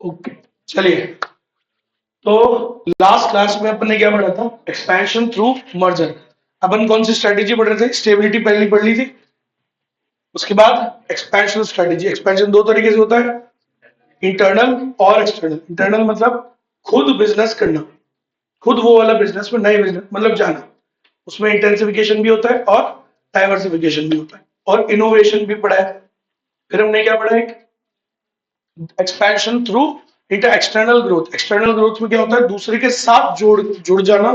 Okay, चलिए। तो last class में अपन ने क्या पढ़ा था? Expansion through merger. अपन कौन सी स्ट्रेटेजी पढ़ रहे थे? स्टेबिलिटी पहले पढ़ ली थी। उसके बाद एक्सपेंशन स्ट्रेटेजी। एक्सपेंशन दो तरीके से होता है, इंटरनल और एक्सटर्नल। इंटरनल मतलब खुद बिजनेस करना, खुद वो वाला बिजनेस में, नए बिजनेस मतलब जाना। उसमें इंटेंसिफिकेशन भी होता है और डाइवर्सिफिकेशन भी होता है और इनोवेशन भी पढ़ा है। फिर हमने क्या पढ़ा है? Expansion through enter external growth. External growth में क्या होता है? दूसरे के साथ जुड़ जाना,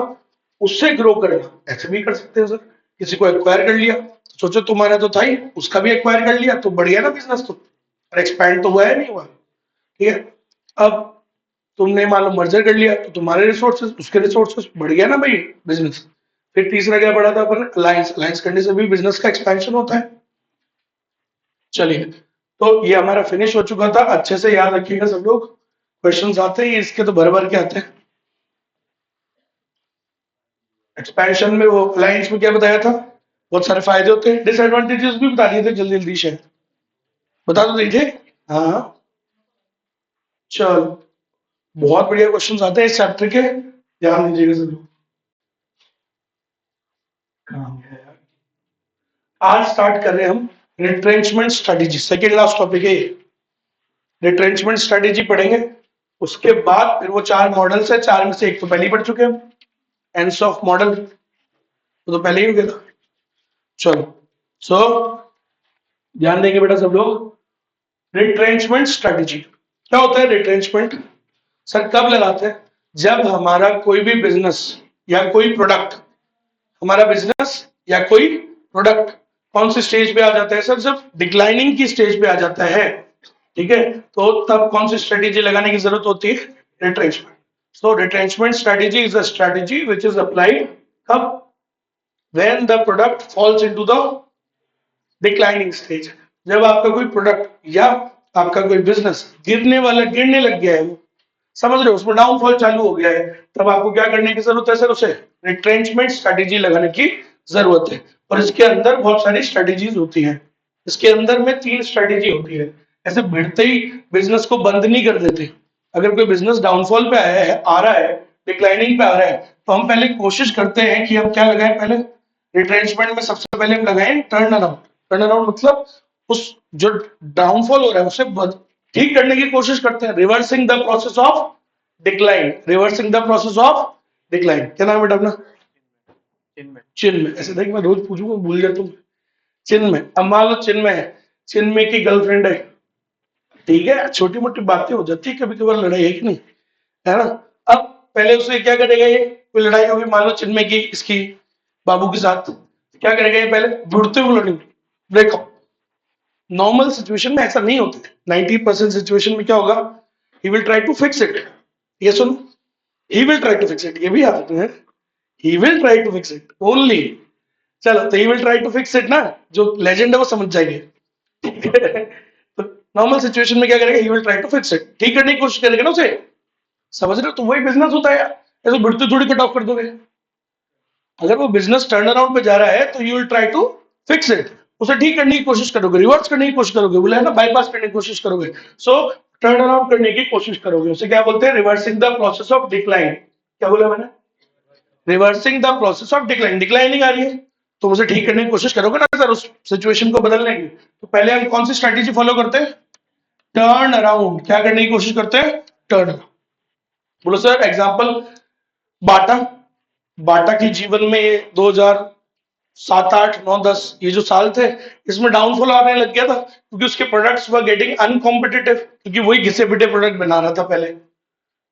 उससे ग्रो करना। ऐसे भी कर सकते हैं सर, किसी को एक्वायर कर लिया, सोचो तुम्हारा तो था ही, उसका भी एक्वायर कर लिया तो बढ़ गया ना बिजनेस। तो और एक्सपैंड तो हुआ है नहीं हुआ, ठीक है। अब तुमने मान लो मर्जर कर लिया तो तुम्हारे रिसोर्सेज उसके रिसोर्सेज बढ़ गया ना भाई, बिजनेस। फिर तीसरा क्या पढ़ा था अपन? अलायंस। अलायंस करने से भी बिजनेस का एक्सपेंशन होता है। चलिए, तो ये हमारा फिनिश हो चुका था। अच्छे से याद रखिएगा सब लोग, क्वेश्चंस आते हैं इसके तो भर भर के आते हैं। एक्सपेंशन में वो अलायंस में क्या बताया था? बहुत सारे फायदे होते हैं, डिसएडवांटेजेस भी बता दिए थे जल्दी जल्दी शायद। बता तो दीजिए। हाँ, चलो, बहुत बढ़िया क्वेश्चंस आते हैं इस चैप्टर के, ध्यान दीजिएगा सब लोग। काम है यार। आज स्टार्ट कर रहे हैं हम retrenchment strategy. Second last topic है ये। रिट्रेंचमेंट स्ट्रेटेजी पढ़ेंगे। उसके बाद फिर वो चार मॉडल्स है, चार में से एक तो पहले ही पढ़ चुके हैं, एनसॉफ मॉडल, वो तो पहले ही हो गया था। चलो, सो ध्यान देंगे बेटा सब लोग। रिट्रेंचमेंट स्ट्रेटेजी क्या होता है? रिट्रेंचमेंट सर कब लगाते हैं? जब हमारा कोई भी बिजनेस या कोई प्रोडक्ट, हमारा बिजनेस या कोई प्रोडक्ट कौन सी स्टेज पे आ जाता है सर? जब डिक्लाइनिंग की स्टेज पे आ जाता है, ठीक है, तो तब कौन सी स्ट्रेटेजी लगाने की जरूरत होती है? Retrenchment. So retrenchment strategy is a strategy which is applied कब? When the product falls into the declining stage. जब आपका कोई प्रोडक्ट या आपका कोई बिजनेस गिरने वाला, गिरने लग गया है, वो समझ रहे हो, उसमें डाउनफॉल चालू हो गया है, तब आपको क्या करने की जरूरत है सर? उसे रिट्रेंचमेंट स्ट्रेटेजी लगाने की जरूरत है। और इसके अंदर बहुत सारी स्ट्रेटेजीज होती हैं। इसके अंदर में तीन स्ट्रेटेजी होती है। ऐसे भिड़ते ही बिजनेस को बंद नहीं कर देते। अगर कोई बिजनेस डाउनफॉल पे आया है, आ रहा है, डिक्लाइनिंग पे आ रहा है, तो हम पहले कोशिश करते हैं कि हम क्या लगाएं? पहले रिट्रेंचमेंट में सबसे पहले हम लगाएं टर्न अराउंड। टर्न अराउंड मतलब उस जो डाउनफॉल हो रहा है उसे ठीक करने की कोशिश करते हैं। Reversing the process of decline. Reversing the process of decline. क्या नाम है बेटा अपना? चिन्मय। ऐसे देख, मैं रोज पूछूंगा, भूल जाता हूँ। चिन्मय। अब मान लो चिन्मय है, चिन्मय की गर्लफ्रेंड है, ठीक है, छोटी मोटी बातें हो जाती है कभी कभार, लड़ाई है कि नहीं, है ना? अब पहले उसे क्या करेगा? ये कोई लड़ाई होगी मान लो चिन्मय की इसकी बाबू के साथ, क्या करेगा ये? पहले जुड़ते हुए लड़ेंगे, ब्रेकअप। नॉर्मल सिचुएशन में ऐसा नहीं होता है। 90% सिचुएशन में क्या होगा? He will try to fix it. ये सुनो, he will try to fix it, ये भी याद रखना है। He will try to fix it only. चलो, तो he will try to fix it ना, जो लेजेंड है वो समझ जाएंगे। तो नॉर्मल सिचुएशन में क्या करेगा? He will try to fix it, ठीक करने की कोशिश करेगा ना उसे। समझ रहे हो? तो वही बिजनेस होता है यार। ऐसे बढ़ते थोड़ी कट ऑफ कर दोगे। अगर वो बिजनेस टर्न अराउंड पे जा रहा है तो you will try to fix it. उसे ठीक करने की कोशिश करोगे, रिवर्स करने की कोशिश करोगे, बोला है ना, बाईपास करने की कोशिश करोगे। सो टर्न अराउंड करने की कोशिश करोगे। उसे क्या बोलते हैं? Reversing the process of decline. क्या बोला मैंने? Reversing the process of decline. Declining आ रही है तो उसे ठीक करने की कोशिश करोगे ना सर, उस सिचुएशन को बदलने की। तो पहले हम कौन सी स्ट्रेटेजी फॉलो करते हैं? Turn around. क्या करने की कोशिश करते हैं? Turn around. बोलो सर एग्जांपल, बाटा। बाटा की जीवन में ये 2007, 8, 9, 10 ये जो साल थे, इसमें डाउनफॉल आने लग गया था क्योंकि उसके प्रोडक्ट्स वर गेटिंग अनकॉम्पिटिटिव, क्योंकि वही घिसे पिटे प्रोडक्ट बना रहा था पहले।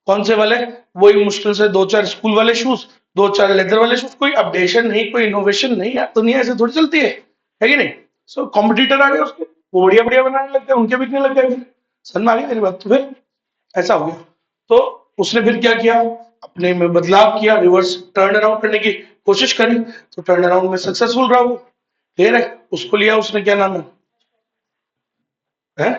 कौन से वाले? वही मुश्किल से दो चार स्कूल वाले शूज, दो चार लेदर वाले शूज। कोई अपडेशन नहीं, कोई इनोवेशन नहीं यार, दुनिया ऐसे थोड़ी चलती है कि नहीं? सो कॉम्पिटिटर आ गए उसके, वो बढ़िया बढ़िया बनाने लग गए, उनके बिकने लग गए। समझ में आ गई मेरी बात? तो फिर ऐसा हो गया। तो उसने फिर क्या किया? अपने में बदलाव किया, रिवर्स टर्न अराउंड करने की कोशिश करी, तो टर्न अराउंड में सक्सेसफुल रहा वो। क्लियर है? उसको लिया उसने, क्या नाम है?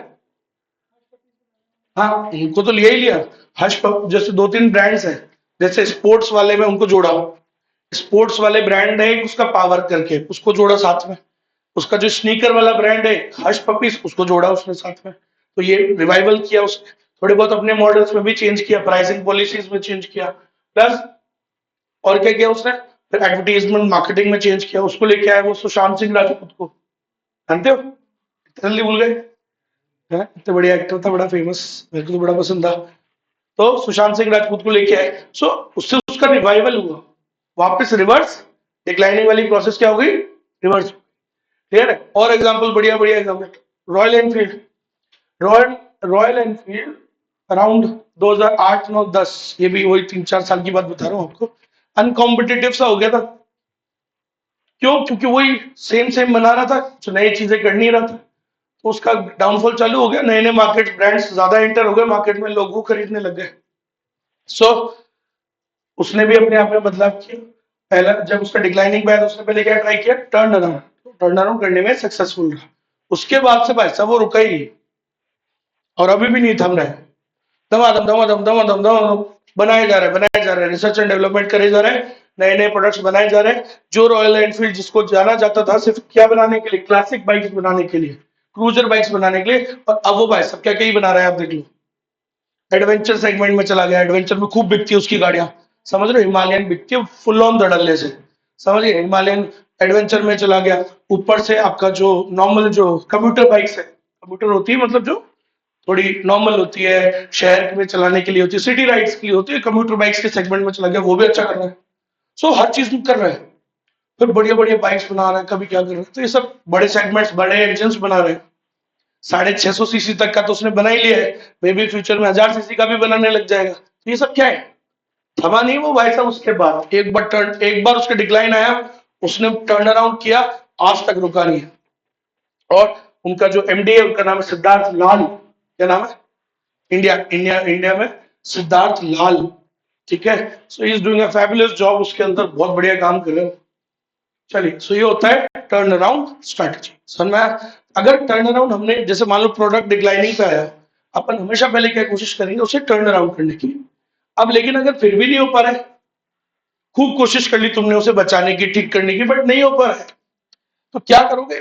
हाँ, उनको तो लिया ही लिया। हर्ष जैसे दो तीन ब्रांड्स हैं, जैसे स्पोर्ट्स वाले में उनको जोड़ा। स्पोर्ट्स वाले ब्रांड है एक उसका, पावर करके, उसको जोड़ा साथ में। उसका जो स्नीकर वाला ब्रांड है हर्ष पपीज, उसको जोड़ा उसने साथ में। तो ये रिवाइवल किया उसने। थोड़े बहुत अपने मॉडल्स में भी चेंज किया, प्राइसिंग पॉलिसीज में चेंज किया, प्लस और क्या किया उसने, फिर एडवर्टीजमेंट मार्केटिंग में चेंज किया। उसको लेके आया वो सुशांत सिंह राजपूत को, जानते हो, जल्दी भूल गए हैं, इतने बढ़िया एक्टर था, बड़ा फेमस, मेरे को तो बड़ा पसंद था। तो सुशांत सिंह राजपूत को लेके आए, सो उससे उसका रिवाइवल हुआ, वापस रिवर्स डिक्लाइनिंग वाली प्रोसेस क्या हो गई, रिवर्स। क्लियर है? और एग्जांपल, बढ़िया बढ़िया example, royal Enfield. Royal royal Enfield around 2008 9 10, ये भी वही 3 4 साल की बात बता रहा हूँ आपको, अनकॉम्पिटिटिव सा हो गया था। क्यों? क्योंकि वही सेम सेम बना रहा था, कुछ नई चीजें कर नहीं रहा था, तो उसका डाउनफॉल चालू हो गया। नए नए मार्केट ब्रांड्स ज्यादा एंटर हो गए मार्केट में, लोग वो खरीदने लग गए। सो उसने भी अपने आप में बदलाव किया। पहला जब उसका डिक्लाइनिंग पे आया तो उसने पहले क्या ट्राई किया, टर्न अराउंड, टर्न अराउंड करने में सक्सेसफुल रहा। उसके बाद से भाई साहब वो रुका ही नहीं, और अभी भी नहीं थम रहा है, दमादम दमादम दमादम दमादम बनाए जा रहे हैं, बनाए जा रहे हैं, रिसर्च एंड डेवलपमेंट करे जा रहे हैं, नए नए प्रोडक्ट्स बनाए जा रहे हैं। जो रॉयल एनफील्ड जिसको जाना जाता था सिर्फ क्या बनाने के लिए, क्लासिक बाइक्स बनाने के लिए, क्रूजर बाइक्स बनाने के लिए, और अब वो भाई साहब क्या क्या ही बना रहे हैं, आप देख लो। एडवेंचर सेगमेंट में चला गया, एडवेंचर में खूब बिकती है उसकी गाड़ियां, समझ रहे हो, हिमालयन बिकती है फुल ऑन धड़ल्ले से, समझिए, हिमालयन एडवेंचर में चला गया। ऊपर से आपका जो नॉर्मल जो कम्यूटर बाइक्स है, कम्यूटर होती है मतलब जो थोड़ी नॉर्मल होती है, शहर में चलाने के लिए होती है, सिटी राइड्स के लिए होती है, कम्यूटर बाइक्स के सेगमेंट में चला गया, वो भी अच्छा कर रहा है। सो हर चीज में कर रहा है, फिर बढ़िया बढ़िया बाइक्स बना रहा है, कभी क्या कर रहा है, तो ये सब बड़े सेगमेंट्स, बड़े इंजन बना रहे हैं। 650 सीसी तक का तो उसने बना ही लिया है, मे बी फ्यूचर में 1000 सीसी का भी बनाने लग जाएगा। तो ये सब क्या है, थमा नहीं वो भाई साहब। उसके बाद एक बार उसके डिक्लाइन आया, उसने टर्न अराउंड किया, आज तक रुका नहीं है। और उनका जो एमडी है उनका नाम है सिद्धार्थ लाल, क्या नाम है, इंडिया इंडिया इंडिया में सिद्धार्थ लाल, ठीक है। So is doing a fabulous job, उसके अंदर बहुत बढ़िया काम कर रहे हो। चलिए, सो ये होता है टर्न अराउंड स्ट्रैटेजी। समझ में आया? अगर टर्न अराउंड हमने, जैसे मान लो प्रोडक्ट डिक्लाइनिंग पे आया, अपन हमेशा पहले क्या कोशिश करेंगे, उसे टर्न अराउंड करने की। अब लेकिन अगर फिर भी नहीं हो पा रहा है, खूब कोशिश कर ली तुमने उसे बचाने की, ठीक करने की, बट नहीं हो पा रहा है, तो क्या करोगे,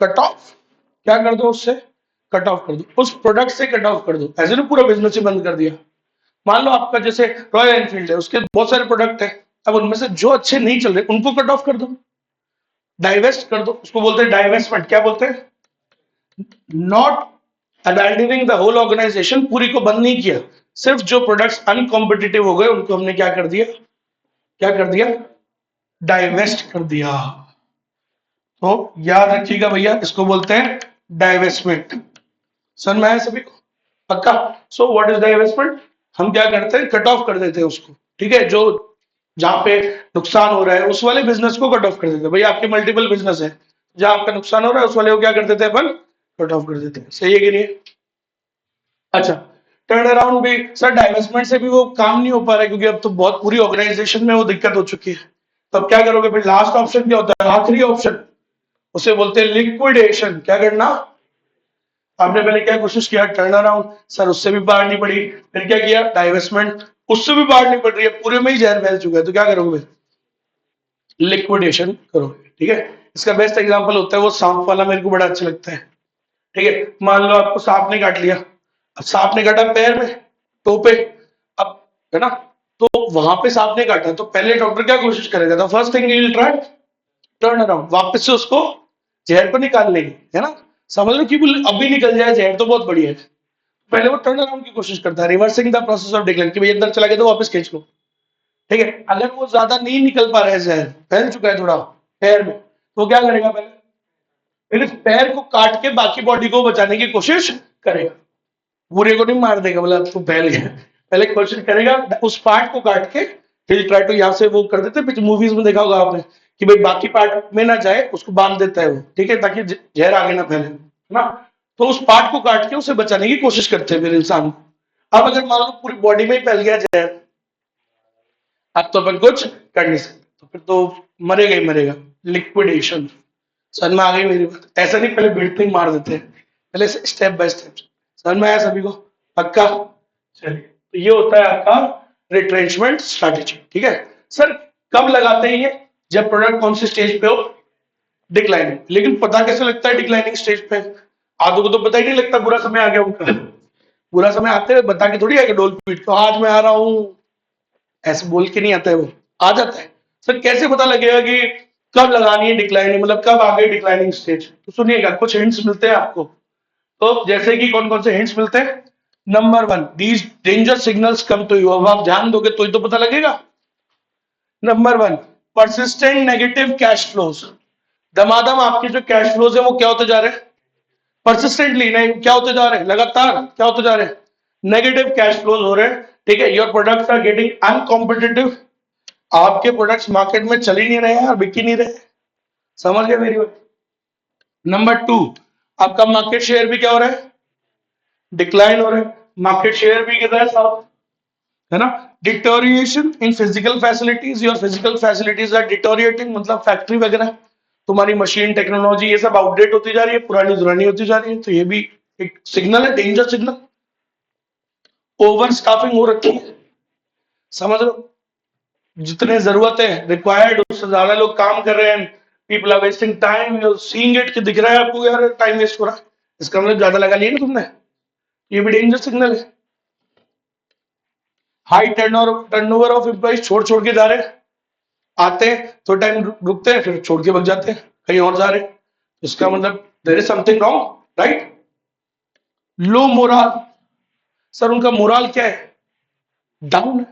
कट ऑफ, क्या कर दो उससे, कट ऑफ कर दो, उस प्रोडक्ट से कट ऑफ कर दो, ऐसे ना पूरा बिजनेस ही बंद कर दिया। मान लो आपका जैसे रॉयल एनफील्ड है, उसके बहुत सारे प्रोडक्ट है, अब उनमें से जो अच्छे नहीं चल रहे उनको कट ऑफ कर दो, डाइवेस्ट कर दो, उसको बोलते हैं डाइवेस्टमेंट। क्या बोलते हैं, not abandoning the whole organisation, पूरी को बंद नहीं किया, सिर्फ जो प्रोडक्ट्स अनकॉम्पिटिटिव हो गए उनको हमने क्या कर दिया, क्या कर दिया, डाइवेस्ट कर दिया। तो याद रखिएगा भैया, इसको बोलते हैं डाइवेस्टमेंट। समझ में आया सभी को, पक्का? सो व्हाट इज डाइवेस्टमेंट, हम क्या करते हैं, कट ऑफ कर देते हैं उसको, ठीक है, जो जहां पे नुकसान हो रहा है उस वाले बिजनेस को कट ऑफ कर देते हैं। भैया आपके मल्टीपल बिजनेस है, जहां आपका नुकसान हो रहा है उस वाले को क्या कर देते हैं अपन, कट ऑफ कर देते हैं। सही है कि नहीं? अच्छा, टर्न अराउंड भी सर, डाइवेस्टमेंट से भी वो काम नहीं हो पा रहा है, क्योंकि अब तो बहुत पूरी ऑर्गेनाइजेशन में वो दिक्कत हो चुकी है। तो अब क्या करोगे फिर, लास्ट ऑप्शन क्या होता है, आखिरी ऑप्शन, उसे बोलते हैं लिक्विडेशन। क्या करना, आपने पहले क्या कोशिश किया, टर्न अराउंड, सर उससे भी बाहर नहीं पड़ी, फिर क्या किया, डाइवेस्टमेंट, उससे भी बाहर नहीं पड़ रही है, पूरे में ही जहर फैल चुका है, तो क्या करोगे, लिक्विडेशन करोगे, ठीक है। इसका बेस्ट एग्जांपल होता है वो सांप वाला, मेरे को बड़ा अच्छा लगता है, ठीक है। मान लो आपको सांप ने काट लिया, अब सांप ने काटा पैर में, टो पे, अब, है ना, तो वहां पे सांप ने काटा, तो पहले डॉक्टर क्या कोशिश करेगा, तो first thing he will try turn around, वापस से उसको जहर को निकाल लेगी, है ना, समझ लो कि अभी निकल जाए जहर तो बहुत बढ़िया है। पहले वो टर्न अराउंड की कोशिश करता है, reversing the process of decline, कि भाई अंदर चला गया तो वापस खींच लो, ठीक है। अगर वो ज्यादा नहीं निकल पा रहा है, जहर फैल चुका है थोड़ा पैर में, तो क्या करेगा, पहले पहले पैर को काट के बाकी बॉडी को बचाने की कोशिश करेगा, पूरे को नहीं मार देगा, बोला तू फैल गया, पहले कोशिश करेगा उस पार्ट को काट के, फिर ट्राई टू, यहाँ से वो कर देते हैं मूवीज में, देखा होगा आपने, कि भाई बाकी पार्ट में ना जाए, उसको बांध देता है वो, ठीक है, ताकि जहर आगे ना फैले, है ना। तो उस पार्ट को काट के उसे बचाने की कोशिश करते हैं फिर इंसान को। अब अगर मान लो पूरी बॉडी में ही फैल गया जहर, अब तो अपन कुछ कर नहीं सकते, तो फिर तो मरेगा ही मरेगा, लिक्विडेशन। समझ में आ गई मेरी बात? ऐसा नहीं पहले बिल्डिंग मार देते हैं, पहले स्टेप बाय स्टेप। समझ में आया सभी को, पक्का? चलिए, तो ये होता है आपका रिट्रेंचमेंट स्ट्रैटेजी, ठीक है। सर कब लगाते हैं ये, जब प्रोडक्ट कौन सी स्टेज पे हो, डिक्लाइनिंग। लेकिन पता कैसे लगता है डिक्लाइनिंग स्टेज पे, आधों को तो पता ही नहीं लगता, बुरा समय आ गया उनका, पूरा समय आते हुए बता के थोड़ी आएगा डोल पीट तो आज मैं आ रहा हूँ, ऐसे बोल के नहीं आता है, वो आ जाता है। सर कैसे पता लगेगा कि कब लगानी है डिक्लाइनिंग, मतलब कब आ गई डिक्लाइनिंग स्टेज? तो सुनिएगा, कुछ हिंट्स मिलते हैं आपको। तो जैसे कि कौन कौन से हिंट्स मिलते हैं? Number one, these danger signals come to you, अब आप ध्यान दोगे तो ही तो पता लगेगा। Number one, persistent negative cash flows, दमादम आपके जो कैश फ्लोज है वो क्या होते जा रहे हैं? परसिस्टेंटली नहीं, क्या होते जा रहे हैं? लगातार क्या होते जा रहे हैं? नेगेटिव कैश फ्लोज हो रहे हैं। ठीक है, your products are getting uncompetitive, आपके प्रोडक्ट्स मार्केट में चल ही नहीं रहे हैं और बिक ही नहीं रहे। समझ गए मेरी बात? नंबर टू, आपका मार्केट शेयर भी क्या हो रहा है? डिक्लाइन हो रहा है, मार्केट शेयर भी गिर रहा है साहब, है ना? Deterioration in physical facilities, your physical facilities are deteriorating, मतलब फैक्ट्री वगैरह तुम्हारी मशीन टेक्नोलॉजी ये सब आउटडेट होती जा रही है, पुरानी दुरानी होती जा रही है, तो ये भी एक सिग्नल है, डेंजर सिग्नल। ओवर स्टाफिंग हो रखी है, समझ लो, जितने जरूरत है रिक्वायर्ड उससे ज्यादा लोग काम कर रहे हैं, people are wasting time, you seeing it, कि दिख रहा है आपको यार टाइम वेस्ट हो रहा है, इसका मतलब ज्यादा लगा लिया ना तुमने, ये भी डेंजर सिग्नल है। हाई टर्नओवर ऑफ एम्प्लॉइज, छोड़ छोड़ के जा रहे हैं, आते हैं तो टाइम रुकते हैं फिर छोड़ के भाग जाते हैं, कहीं और जा रहे हैं, इसका मतलब there is something wrong, right? Low morale, sir उनका मोराल क्या है? डाउन है,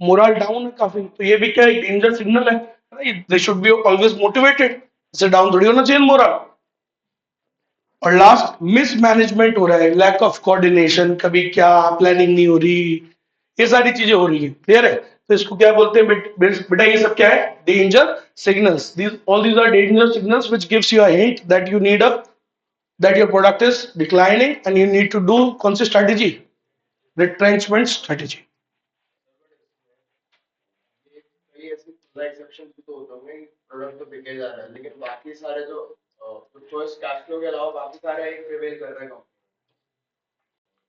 मोरल डाउन है काफी, तो ये भी क्या एक डेंजर सिग्नल है, they should be always motivated, इसे डाउन थोड़ी होना चाहिए मोरल। और लास्ट, मिसमैनेजमेंट हो रहा है, लैक ऑफ कोऑर्डिनेशन, कभी क्या प्लानिंग नहीं हो रही, ये सारी चीजें हो रही है, क्लियर है? तो इसको क्या बोलते हैं बेटा, ये सब क्या है? Danger signals, these all these are danger signals which gives you a hint that you need a, that your product is declining and you need to do कौन सी स्ट्रेटेजी? Retrenchment strategy. कई ऐसे एक्सेप्शन भी तो होते होंगे, product तो बिके जा रहा है लेकिन बाकी सारे जो चॉइस कैश फ्लो के अलावा बाकी सारे एक प्रिवेल कर रहे हैं।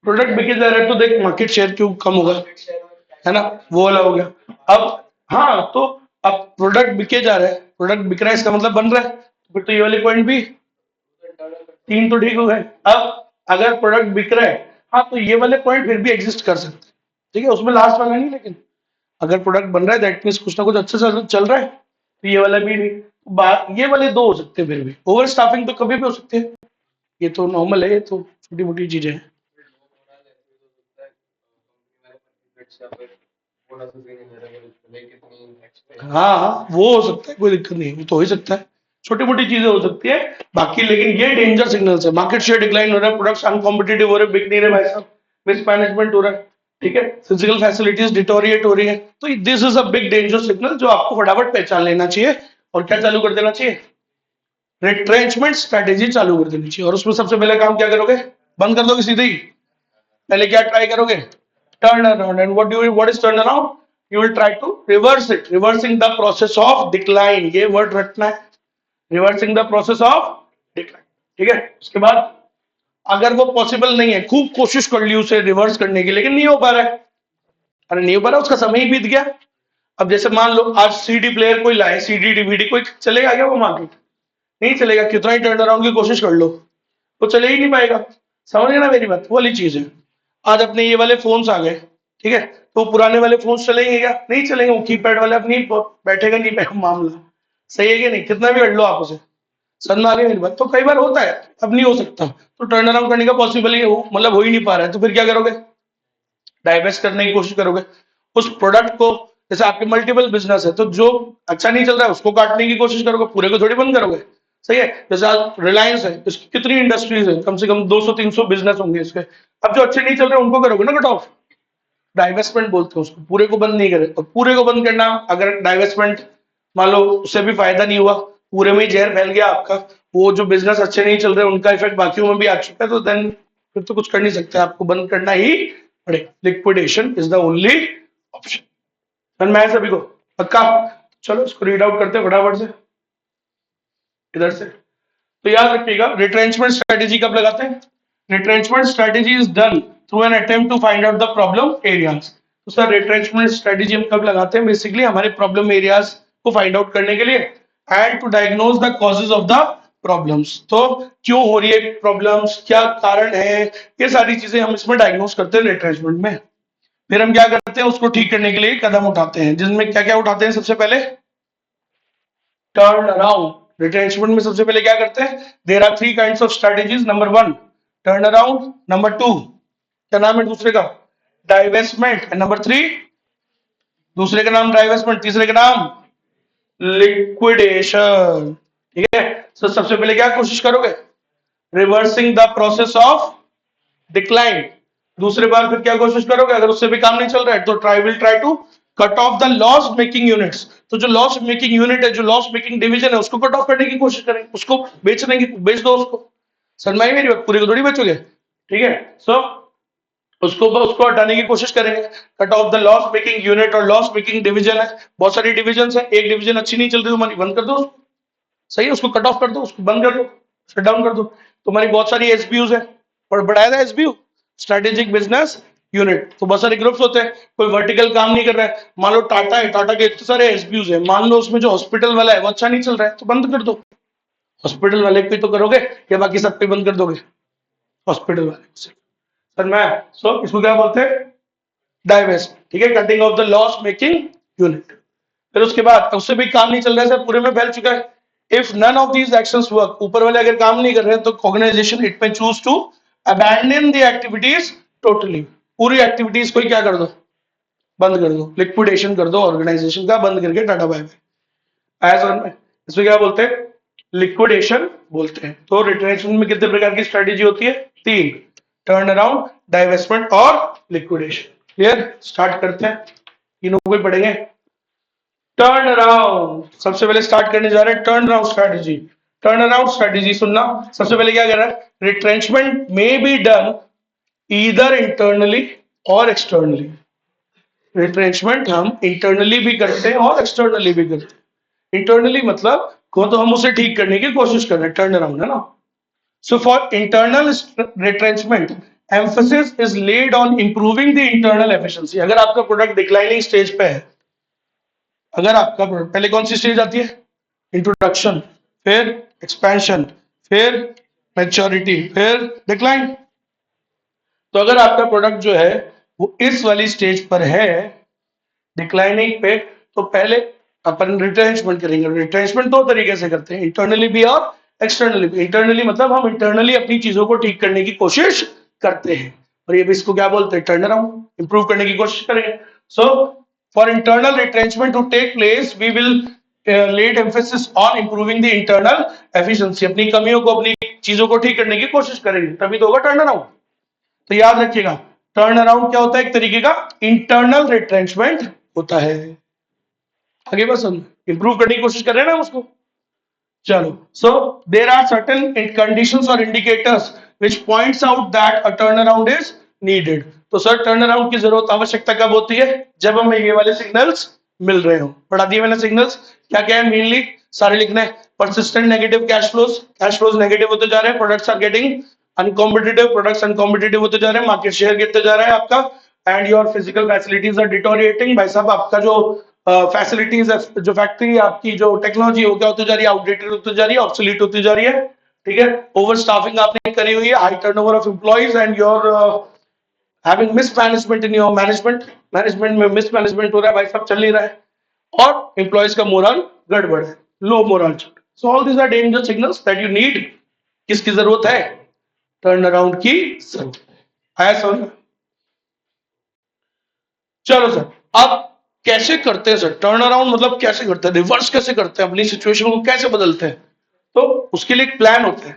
प्रोडक्ट बिके जा रहा है तो देख मार्केट शेयर क्यों कम होगा, मार्केट शेयर है ना? वो वाला हो गया। अब हाँ, तो अब प्रोडक्ट बिके जा रहा है, प्रोडक्ट बिक रहा है इसका मतलब बन रहा है, फिर तो ये वाले पॉइंट भी तीन तो ठीक हो गए। अब अगर प्रोडक्ट बिक रहा है, हाँ तो ये वाले पॉइंट फिर भी एग्जिस्ट कर सकते हैं, ठीक है, उसमें लास्ट वाला नहीं, लेकिन अगर प्रोडक्ट बन रहा है दैट मीन्स कुछ ना कुछ अच्छे से चल रहा है, तो ये वाला भी नहीं। बात ये वाले दो हो सकते हैं, फिर भी ओवर स्टाफिंग तो कभी भी हो सकती है, ये तो नॉर्मल है, ये तो छोटी मोटी चीजें हैं। हाँ हाँ, वो हो सकता है, कोई दिक्कत नहीं है, वो तो हो ही सकता है, छोटी मोटी चीजें हो सकती है बाकी, लेकिन ये डेंजर सिग्नल्स है, मार्केट शेयर डिक्लाइन हो रहा है, प्रोडक्ट्स अनकॉम्पिटिटिव हो रहे हैं, बिक नहीं रहे भाई साहब, मिसमैनेजमेंट हो रहा है, ठीक है, फिजिकल फैसिलिटीज डिटोरिएट हो रही है, तो this is a big danger signal जो आपको फटाफट पहचान लेना चाहिए और क्या चालू कर देना चाहिए? रिट्रेंचमेंट स्ट्रेटेजी चालू कर देनी चाहिए। और उसमें सबसे पहले काम क्या करोगे? बंद कर दोगे सीधे ही? पहले क्या ट्राई करोगे? Turn around, and what is turn around? You will try to reverse it, reversing the process of decline, ये वर्ड रखना है, reversing the process of decline, ठीक है? उसके बाद अगर वो पॉसिबल नहीं है, खूब कोशिश कर ली उसे रिवर्स करने की, लेकिन नहीं हो पा रहा है, अरे नहीं हो पा रहा, उसका समय ही बीत गया। अब जैसे मान लो आज सीडी प्लेयर कोई लाए, सीडी डीवीडी कोई चलेगा क्या वो मार्केट? नहीं चलेगा, कितना ही टर्न अराउंड की कोशिश कर लो वो चले ही नहीं पाएगा। समझ गए ना मेरी बात? वो वाली चीज है। आज अपने ये वाले फोन्स आ गए, ठीक है, तो पुराने वाले फोन्स चलेंगे क्या? नहीं चलेंगे, वो कीपैड वाले अपनी बैठेगा नहीं मामला, सही है कि नहीं? कितना भी कर लो आप उसे, समझ में आ गई मेरी बात? तो कई बार होता है, अब नहीं हो सकता, तो टर्न अराउंड करने का पॉसिबल ही हो, मतलब हो ही नहीं पा रहा है, तो फिर क्या करोगे? डाइवेस्ट करने की कोशिश करोगे उस प्रोडक्ट को। जैसे आपके मल्टीपल बिजनेस है, तो जो अच्छा नहीं चल रहा है उसको काटने की कोशिश करोगे, पूरे को थोड़ी बंद करोगे, सही है? जैसे आज रिलायंस है, इसकी कितनी इंडस्ट्रीज है, कम से कम 200-300 बिजनेस होंगे इसके, अब जो अच्छे नहीं चल रहे उनको करोगे ना कट ऑफ, डाइवेस्टमेंट बोलते हैं उसको, पूरे को बंद नहीं करे। और पूरे को बंद करना, अगर डाइवेस्टमेंट मान लो उससे भी फायदा नहीं हुआ, पूरे में ही जहर फैल गया आपका, वो जो बिजनेस अच्छे नहीं चल रहे उनका इफेक्ट बाकियों में भी आ चुका है, तो देन फिर तो कुछ कर नहीं सकते, आपको बंद करना ही पड़ेगा, liquidation is the only option. मैं सभी को पक्का, चलो इसको रीड आउट करते हैं फटाफट से इधर से। तो याद रखिएगा, रिट्रेंचमेंट स्ट्रेटेजी कब लगाते हैं? Retrenchment strategy is done through an attempt to find out the problem areas. तो सर रिट्रेंचमेंट स्ट्रेटेजी हम कब लगाते हैं? बेसिकली हमारे प्रॉब्लम एरियाज को फाइंड आउट करने के लिए, and to diagnose the causes of the problems. तो क्यों हो रही है प्रॉब्लम्स, क्या कारण है, ये सारी चीजें हम इसमें डायग्नोस करते हैं रिट्रेंचमेंट में। फिर हम क्या करते हैं, उसको ठीक करने के लिए कदम उठाते हैं, जिसमें क्या क्या उठाते हैं। सबसे पहले टर्न अराउंड। रिट्रेंचमेंट में सबसे पहले क्या करते हैं, there are 3 kinds of strategies. Number 1 turn around, number 2 क्या नाम है दूसरे का, डाइवेस्टमेंट, एंड नंबर 3 दूसरे का नाम डाइवेस्टमेंट, तीसरे का नाम लिक्विडेशन। ठीक है, तो सबसे पहले क्या कोशिश करोगे, reversing the process of decline. दूसरे बार फिर क्या कोशिश करोगे, अगर उससे भी काम नहीं चल रहा है तो try to cut off the loss making units. तो जो लॉस मेकिंग यूनिट है, जो लॉस मेकिंग डिवीजन है, उसको कट ऑफ करने की कोशिश करेंगे, उसको बेचने की, बेच दो उसको। समझ मेरी बात, पूरी को थोड़ी बेचोगे। ठीक है, सो उसको उसको हटाने की कोशिश करेंगे, cut off the loss making unit. और लॉस मेकिंग डिवीजन है, बहुत सारी डिवीजन है, एक डिवीजन अच्छी नहीं चल रही तुम्हारी, बंद कर दो उसको। सही है, उसको कट ऑफ कर दो, उसको बंद कर दो, शट डाउन कर दो। तुम्हारी बहुत सारी एसबीयूज है, और बढ़ाया था एसबीयू, स्ट्रेटेजिक बिजनेस यूनिट। तो बहुत सारे ग्रुप्स होते हैं, कोई वर्टिकल काम नहीं कर रहा है। मान लो टाटा है, टाटा के इतने सारे एसबीयूज है, मान लो उसमें जो हॉस्पिटल वाला है वो अच्छा नहीं चल रहा है, तो बंद कर दो। हॉस्पिटल वाले पे तो करोगे या बाकी सब पे बंद कर दोगे, हॉस्पिटल वाले को। सर मैं, सो इसको क्या बोलते हैं, डाइवेस्ट। ठीक है, cutting of the loss making unit. फिर उसके बाद उससे भी काम नहीं चल रहा है, सर पूरे में फैल चुका है। If none of these actions work, ऊपर वाले अगर काम नहीं कर रहे हैं, तो organisation it may choose to abandon the activities totally. पूरी एक्टिविटीज को क्या कर दो, बंद कर दो, लिक्विडेशन कर दो ऑर्गेनाइजेशन का, बंद करके टाटा बाय बाय। आया समझ में, इसमें क्या बोलते हैं, लिक्विडेशन बोलते हैं। तो रिट्रेंचमेंट में कितने प्रकार की स्ट्रेटेजी होती है, 3, टर्न अराउंड, डाइवेस्टमेंट और लिक्विडेशन। क्लियर, स्टार्ट करते हैं, तीनों को पढ़ेंगे। टर्न अराउंड, सबसे पहले स्टार्ट करने जा रहे हैं turn around strategy. Turn around strategy सुनना, सबसे पहले क्या कर रहा है, रिट्रेंचमेंट में बी डन ईदर इंटरनली और एक्सटर्नली। रिट्रेंचमेंट हम इंटरनली भी करते हैं और एक्सटर्नली भी करते हैं। इंटरनली मतलब को तो हम उसे ठीक करने की कोशिश कर रहे हैं, टर्न अराउंड है ना। सो for internal retrenchment emphasis is laid on improving the internal efficiency. अगर आपका प्रोडक्ट डिक्लाइनिंग स्टेज पे है, अगर आपका प्रोडक्ट, पहले कौन सी स्टेज आती है, इंट्रोडक्शन, फिर एक्सपेंशन, फिर मैच्योरिटी, फिर डिक्लाइन। तो अगर आपका प्रोडक्ट जो है वो इस वाली स्टेज पर है, डिक्लाइनिंग पे, तो पहले अपन रिट्रेंचमेंट करेंगे। रिट्रेंचमेंट 2 तरीके से करते हैं, इंटरनली भी और एक्सटर्नली भी। इंटरनली मतलब हम इंटरनली अपनी चीजों को ठीक करने की कोशिश करते हैं, और ये भी इसको क्या बोलते हैं, टर्न अराउंड, इंप्रूव करने की कोशिश करेंगे। So for internal retrenchment to take place, we will led emphasis on improving the internal efficiency. अपनी कमियों को, अपनी चीजों को ठीक करने की कोशिश करेंगे, तभी तो होगा टर्न अराउंड। तो याद रखिएगा, टर्न अराउंड क्या होता है, एक तरीके का इंटरनल रिट्रेंचमेंट होता है। आगे बस हम इंप्रूव करने की कोशिश कर रहे हैं ना उसको। चलो, so there are certain conditions और indicators which points out that a turn around is needed. तो सर टर्न अराउंड की जरूरत, आवश्यकता कब होती है, जब हमें ये वाले सिग्नल्स मिल रहे हो। पढ़ा दिए मैंने सिग्नल्स, क्या क्या है, मेनली सारे लिखना है। Persistent negative cash flows negative होते जा रहे हैं, products are getting uncompetitive, products uncompetitive होते जा रहे हैं, मार्केट शेयर गिरते जा रहा है आपका, and your physical facilities are deteriorating. भाई साहब आपका जो फैसिलिटीज है, जो फैक्ट्री आपकी, जो टेक्नोलॉजी हो क्या होती जा रही है, आउटडेटेड होती जा रही है, ऑब्सोलीट होती जा रही है। ठीक है, ओवर स्टाफिंग आपने करी हुई है, high turnover of employees, and your having mismanagement in your management में मिसमैनेजमेंट हो रहा है भाई साहब, चल नहीं रहा है, और एम्प्लॉइज का मोरल गड़बड़ है, low moral. So all this are danger signals that you need, किसकी जरूरत है, टर्न अराउंड की जरूरत है। समझ, चलो सर, अब कैसे करते हैं सर टर्न अराउंड, मतलब कैसे करते हैं, रिवर्स कैसे करते हैं, अपनी सिचुएशन को कैसे बदलते हैं। तो उसके लिए एक प्लान होता है,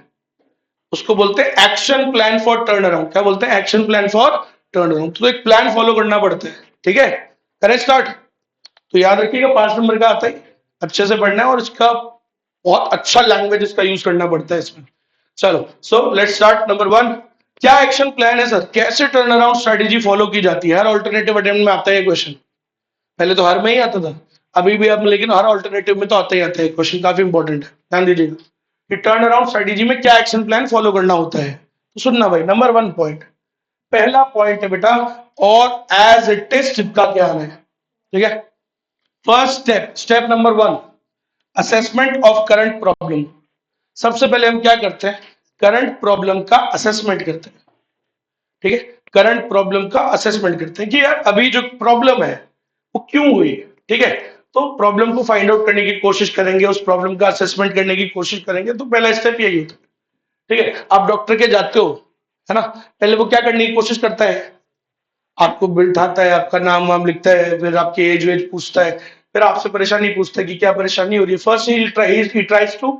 उसको बोलते हैं action plan for turn around. क्या बोलते हैं, action plan for turn around. तो एक प्लान फॉलो करना पड़ता है। ठीक है, करें स्टार्ट। तो याद रखिएगा 5 नंबर का आता है, अच्छे से पढ़ना है, और इसका बहुत अच्छा लैंग्वेज इसका यूज करना पड़ता है इसमें। चलो, सो लेट्स स्टार्ट। नंबर 1, क्या एक्शन प्लान है सर, कैसे टर्न अराउंड स्ट्रेटेजी फॉलो की जाती है। हर ऑल्टरनेटिव अटेम्प्ट में आता है ये क्वेश्चन, पहले तो हर में ही आता था, अभी भी अब, लेकिन हर ऑल्टरनेटिव में तो आता ही आता है क्वेश्चन, काफी इंपॉर्टेंट है, ध्यान दीजिएगा कि टर्न अराउंड स्ट्रेटेजी में क्या एक्शन प्लान फॉलो करना होता है। तो सुनना भाई, नंबर 1 पॉइंट, पहला पॉइंट है बेटा, और एज इट इज चिपका के आना है। ठीक है, first step, step number 1, assessment of current problem. सबसे पहले हम क्या करते हैं, करंट प्रॉब्लम का असेसमेंट करते हैं। ठीक है, करंट प्रॉब्लम का असेसमेंट करते हैं कि यार अभी जो प्रॉब्लम है वो क्यों हुई है। ठीक है, तो प्रॉब्लम को फाइंड आउट करने की कोशिश करेंगे, उस प्रॉब्लम का असेसमेंट करने की कोशिश करेंगे। तो पहला स्टेप यही होता है। ठीक है, आप डॉक्टर के जाते हो, है ना, पहले वो क्या करने की कोशिश करता है, आपको बिल उठाता है, आपका नाम वाम लिखता है, फिर आपकी एज वेज पूछता है, फिर आपसे परेशानी पूछता है कि क्या परेशानी हो रही है। First he tries to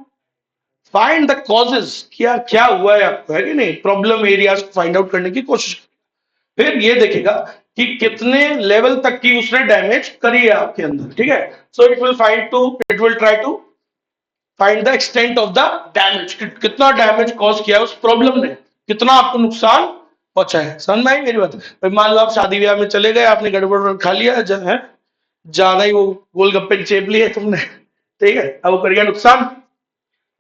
find the causes, क्या क्या हुआ है आपको, है कि नहीं, प्रॉब्लम एरियाज को फाइंड आउट करने की कोशिश। फिर ये देखेगा कि कितने लेवल तक की उसने डैमेज करी है आपके अंदर। ठीक है, so it will try to find the extent of the damage, कितना डैमेज कॉज किया है उस प्रॉब्लम ने, कितना आपको नुकसान पहुंचा है। समझ में आई मेरी बात? भाई मान लो आप शादी ब्याह में चले गए, आपने गड़बड़ खा लिया है, ज्यादा ही वो गोलगप्पे चेप लिए तुमने, ठीक है, अब वो कर गया नुकसान,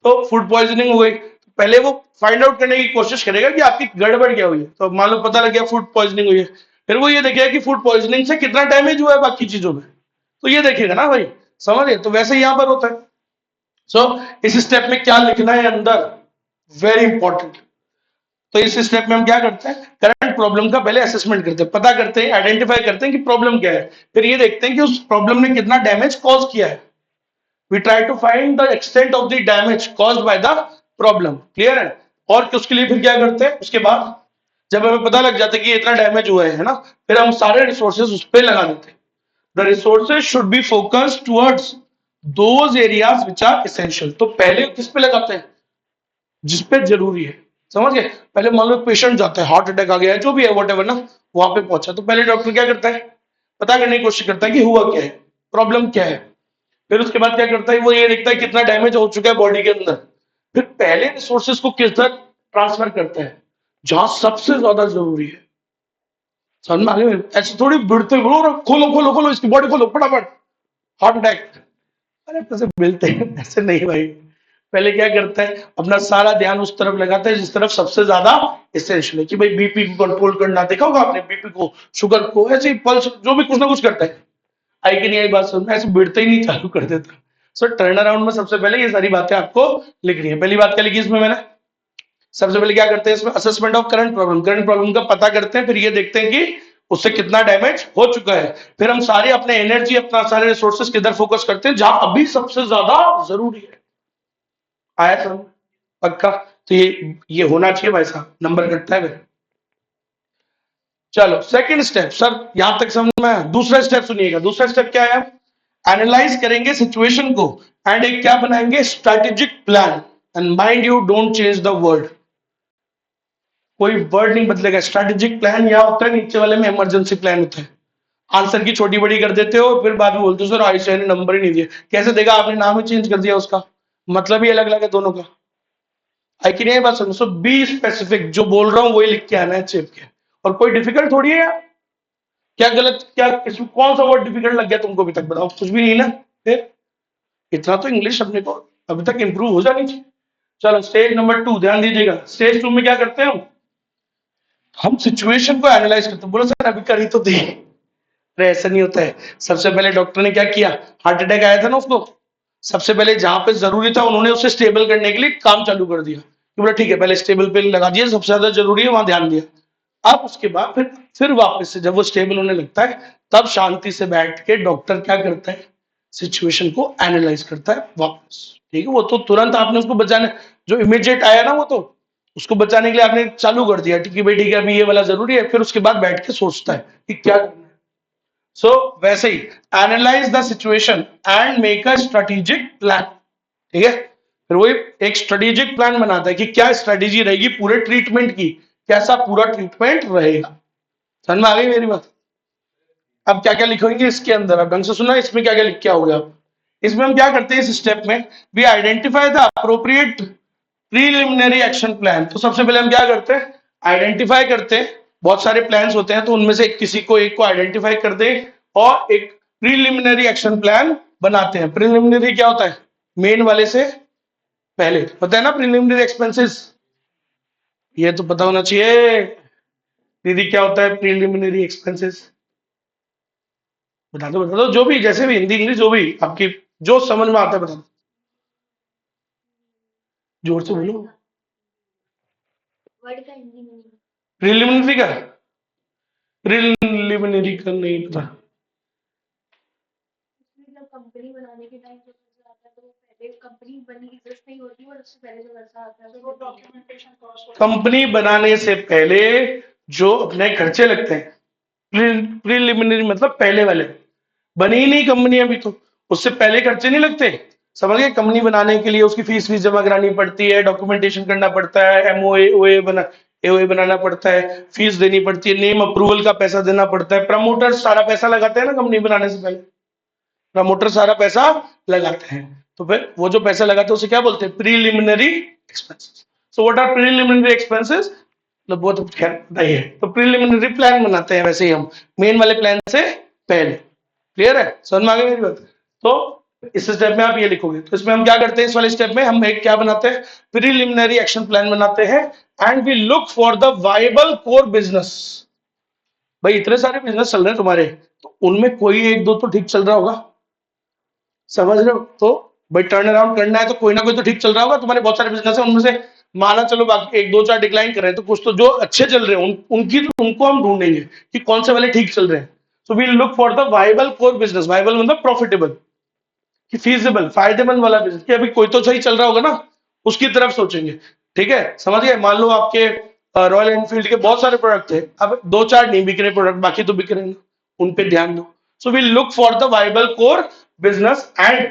तो फूड पॉइजनिंग हो गई। पहले वो फाइंड आउट करने की कोशिश करेगा कि आपकी गड़बड़ क्या हुई है। तो मान लो पता लग गया फूड पॉइजनिंग हुई है, फिर वो ये देखेगा कि फूड पॉइजनिंग से कितना डैमेज हुआ है बाकी चीजों में, तो ये देखेगा ना भाई। समझ गए? तो वैसे ही यहां पर होता है। सो इस स्टेप में क्या लिखना है अंदर, वेरी इंपॉर्टेंट। तो इस स्टेप में हम क्या करते हैं, करंट प्रॉब्लम का पहले असेसमेंट करते हैं, पता करते हैं, आइडेंटिफाई करते हैं कि प्रॉब्लम क्या है, फिर ये देखते हैं कि उस प्रॉब्लम ने कितना डैमेज कॉज किया है। We try to find the extent of the damage caused by the problem. Clear है? और उसके लिए फिर क्या करते हैं, उसके बाद जब हमें पता लग जाता है कि इतना डैमेज हुआ है ना, फिर हम सारे रिसोर्सेज उस पर लगा देते हैं। The resources should be focused towards those areas which are essential. तो पहले किस पे लगाते हैं, जिस पे जरूरी है। समझ गए? पहले मान लो पेशेंट जाता है, हार्ट अटैक आ गया है, जो भी है वट ना, वहां पे पहुंचा, तो पहले डॉक्टर क्या करता है, पता करने की कोशिश करता है कि हुआ क्या है, प्रॉब्लम क्या है। फिर उसके बाद क्या करता है, वो ये देखता है कितना डैमेज हो चुका है बॉडी के अंदर। फिर पहले रिसोर्सेज को किधर ट्रांसफर करता है, जहां सबसे ज्यादा जरूरी है। समझ में आ गया? ऐसे थोड़ी भिड़ते खोलो खोलो खोलो खोलो इसकी बॉडी खोलो फटाफट, हार्ट अटैक, अरे कैसे मिलते हैं ऐसे नहीं भाई। पहले क्या करता है, अपना सारा ध्यान उस तरफ लगाता है जिस तरफ सबसे ज्यादा एसेंशियल है, कि भाई बीपी को कंट्रोल करना, देखा होगा आपने, बीपी को, शुगर को, ऐसे ही पल्स, जो भी कुछ ना कुछ करता है। आई कि नहीं आई बात समझ में? ऐसे भिड़ते ही नहीं चालू कर देता। सो टर्न अराउंड में सबसे पहले ये सारी बातें आपको लिखनी है। पहली बात क्या लिखी इसमें मैंने, सबसे पहले क्या करते हैं इसमें, assessment of current problem, current problem का पता करते हैं, फिर ये देखते हैं कि उससे कितना डैमेज हो चुका है। फिर हम सारे अपने एनर्जी, अपना सारे रिसोर्सेज किधर फोकस करते हैं, जहां अभी सबसे ज्यादा जरूरी है। आया समझ? पक्का? तो ये होना चाहिए भाई साहब, नंबर कटता है फिर। चलो सेकंड स्टेप, सर यहां तक समझ में आया? दूसरा स्टेप सुनिएगा, दूसरा स्टेप क्या है, एनालाइज करेंगे सिचुएशन को एंड एक क्या बनाएंगे, strategic plan. And mind you, don't change the word, कोई वर्ड नहीं बदलेगा। स्ट्रेटेजिक प्लान या होता है, नीचे वाले में इमरजेंसी प्लान होता है। आंसर की छोटी बड़ी कर देते हो, फिर बाद में बोलते हो सर आयुष ने नंबर ही नहीं दिया। कैसे देगा, आपने नाम ही चेंज कर दिया, उसका मतलब ही अलग अलग है दोनों का। आई कि नहीं बात समझो? बी स्पेसिफिक, जो बोल रहा हूं वही लिख के आना है चिप के, और कोई डिफिकल्ट थोड़ी है यार। क्या गलत, क्या इसमें कौन सा वर्ड डिफिकल्ट लग गया तुमको अभी तक, बताओ? कुछ भी नहीं ना। फिर इतना तो इंग्लिश अपने को अभी तक इंप्रूव हो जानी चाहिए। चलो स्टेज नंबर 2 ध्यान दीजिएगा। स्टेज 2 में क्या करते हैं हम सिचुएशन को एनालाइज करते हैं। बोलो सर अभी करी तो दी, अरे ऐसा नहीं होता है। सबसे पहले डॉक्टर ने क्या किया, हार्ट अटैक आया था ना उसको, सबसे पहले जहां पे जरूरी था उन्होंने उसे स्टेबल करने के लिए काम चालू कर दिया, कि बोला ठीक है पहले स्टेबल पे लगा दिया, सबसे ज्यादा जरूरी है वहां ध्यान दिया। अब उसके बाद फिर वापस से जब वो स्टेबल होने लगता है, तब शांति से बैठ के डॉक्टर क्या करता है, सिचुएशन को एनालाइज करता है वापस। ठीक है, वो तो तुरंत आपने उसको बचाने, जो इमीडिएट आया ना वो तो उसको बचाने के लिए आपने चालू कर दिया, ठीक है भाई ठीक है अभी ये वाला जरूरी है, फिर उसके बाद बैठ के सोचता है कि क्या करना है। सो वैसे ही analyse the situation and make a strategic plan. ठीक है, फिर वो एक स्ट्रेटेजिक प्लान बनाता है कि क्या स्ट्रेटेजी रहेगी पूरे ट्रीटमेंट की, कैसा पूरा ट्रीटमेंट रहेगा। समझ में आ गई मेरी बात? अब क्या क्या लिखेंगे इसके अंदर, अब ढंग से सुना, इसमें क्या क्या लिख के आओगे आप। इसमें हम क्या करते हैं इस स्टेप में, we identify the appropriate preliminary action plan. तो सबसे पहले हम क्या करते हैं, आइडेंटिफाई करते हैं, बहुत सारे प्लान्स होते हैं तो उनमें से किसी को एक को आइडेंटिफाई कर दे और एक प्रीलिमिनरी एक्शन प्लान बनाते हैं। प्रीलिमिनरी क्या होता है, मेन वाले से पहले, पता है ना प्रीलिमिनरी एक्सपेंसेस, ये तो पता होना चाहिए। दीदी क्या होता है प्रीलिमिनरी एक्सपेंसेस, बता दो जो भी, जैसे भी हिंदी इंग्लिश जो भी आपकी जो समझ में आता है बता दो। जोर से बोलो। वर्ड का हिंदी में नहीं। प्रिलिमिनरी का, प्रिलिमिनरी का नहीं पता। उसमें जब कंपनी बनाने के टाइम जो खर्चा आता है तो वो पहले कंपनी बनी एग्जिस्ट नहीं होती और उससे पहले जो खर्चा आता है वो डॉक्यूमेंटेशन कॉस्ट। कंपनी बनाने से पहले जो अपने खर्चे लगते हैं, प्रिलिमिनरी मतलब पहले वाले, बनी ही नहीं कंपनी अभी तो, उससे पहले खर्चे नहीं लगते। समझ गए? कंपनी बनाने के लिए उसकी फीस जमा करानी पड़ती है, डॉक्यूमेंटेशन करना पड़ता है, एमओए ओए बना एओए बनाना पड़ता है, फीस देनी पड़ती है, नेम अप्रूवल का पैसा देना पड़ता है, प्रमोटर सारा पैसा लगाते हैं ना कंपनी बनाने से पहले, प्रमोटर सारा पैसा लगाते हैं। तो फिर वो जो पैसा लगाते हैं उसे क्या बोलते हैं? Preliminary expenses. So what are preliminary expenses? मतलब वो तो खैर पता ही है। तो प्रीलिमिनरी प्लान बनाते हैं वैसे ही हम, मेन वाले प्लान से पहले। क्लियर है? समझ में आ गई मेरी बात? तो इस स्टेप में आप ये लिखोगे। तो इसमें हम क्या करते हैं? इस वाले स्टेप में हम एक क्या बनाते हैं? प्रीलिमिनरी एक्शन प्लान बनाते हैं and we look for the viable core business. भाई इतने सारे बिजनेस चल रहे हैं तुम्हारे, तो उनमें कोई एक दो तो ठीक चल रहा होगा, समझ रहे हो? तो भाई टर्न अराउंड करना है तो कोई ना कोई तो ठीक चल रहा होगा। तुम्हारे बहुत सारे बिजनेस है, उनमें से माना चलो बाकी एक दो चार डिक्लाइन कर रहे हैं, तो कुछ तो जो अच्छे चल रहे हैं उनको हम ढूंढेंगे कि कौन से वाले ठीक चल रहे हैं। So we look for the viable core business. Viable मतलब प्रॉफिटेबल, कि फीजिबल, फायदेमंद वाला बिजनेस, कि अभी कोई तो सही चल रहा होगा ना, उसकी तरफ सोचेंगे। ठीक है? समझ गए? मान लो आपके रॉयल एनफील्ड के बहुत सारे प्रोडक्ट थे, अब दो चार नहीं बिक रहे प्रोडक्ट, बाकी तो बिक रहे हैं, उन पे ध्यान दो। So we look for the viable core business and,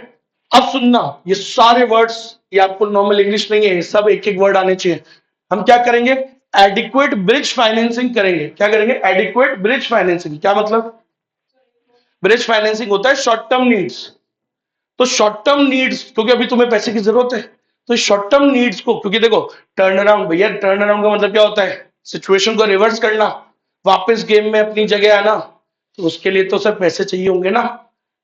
अब सुनना, ये सारे वर्ड्स ये आपको नॉर्मल इंग्लिश नहीं है, ये सब एक एक वर्ड आने चाहिए। हम क्या करेंगे? एडिक्वेट ब्रिज फाइनेंसिंग करेंगे। क्या करेंगे? Adequate bridge financing. क्या मतलब? ब्रिज फाइनेंसिंग होता है शॉर्ट टर्म नीड्स। तो शॉर्ट टर्म नीड्स, क्योंकि अभी तुम्हें पैसे की जरूरत है, तो शॉर्ट टर्म नीड्स को, क्योंकि देखो टर्न अराउंड, भैया टर्न अराउंड का मतलब क्या होता है? सिचुएशन को रिवर्स करना, वापस गेम में अपनी जगह आना। तो उसके लिए तो सर पैसे चाहिए होंगे ना।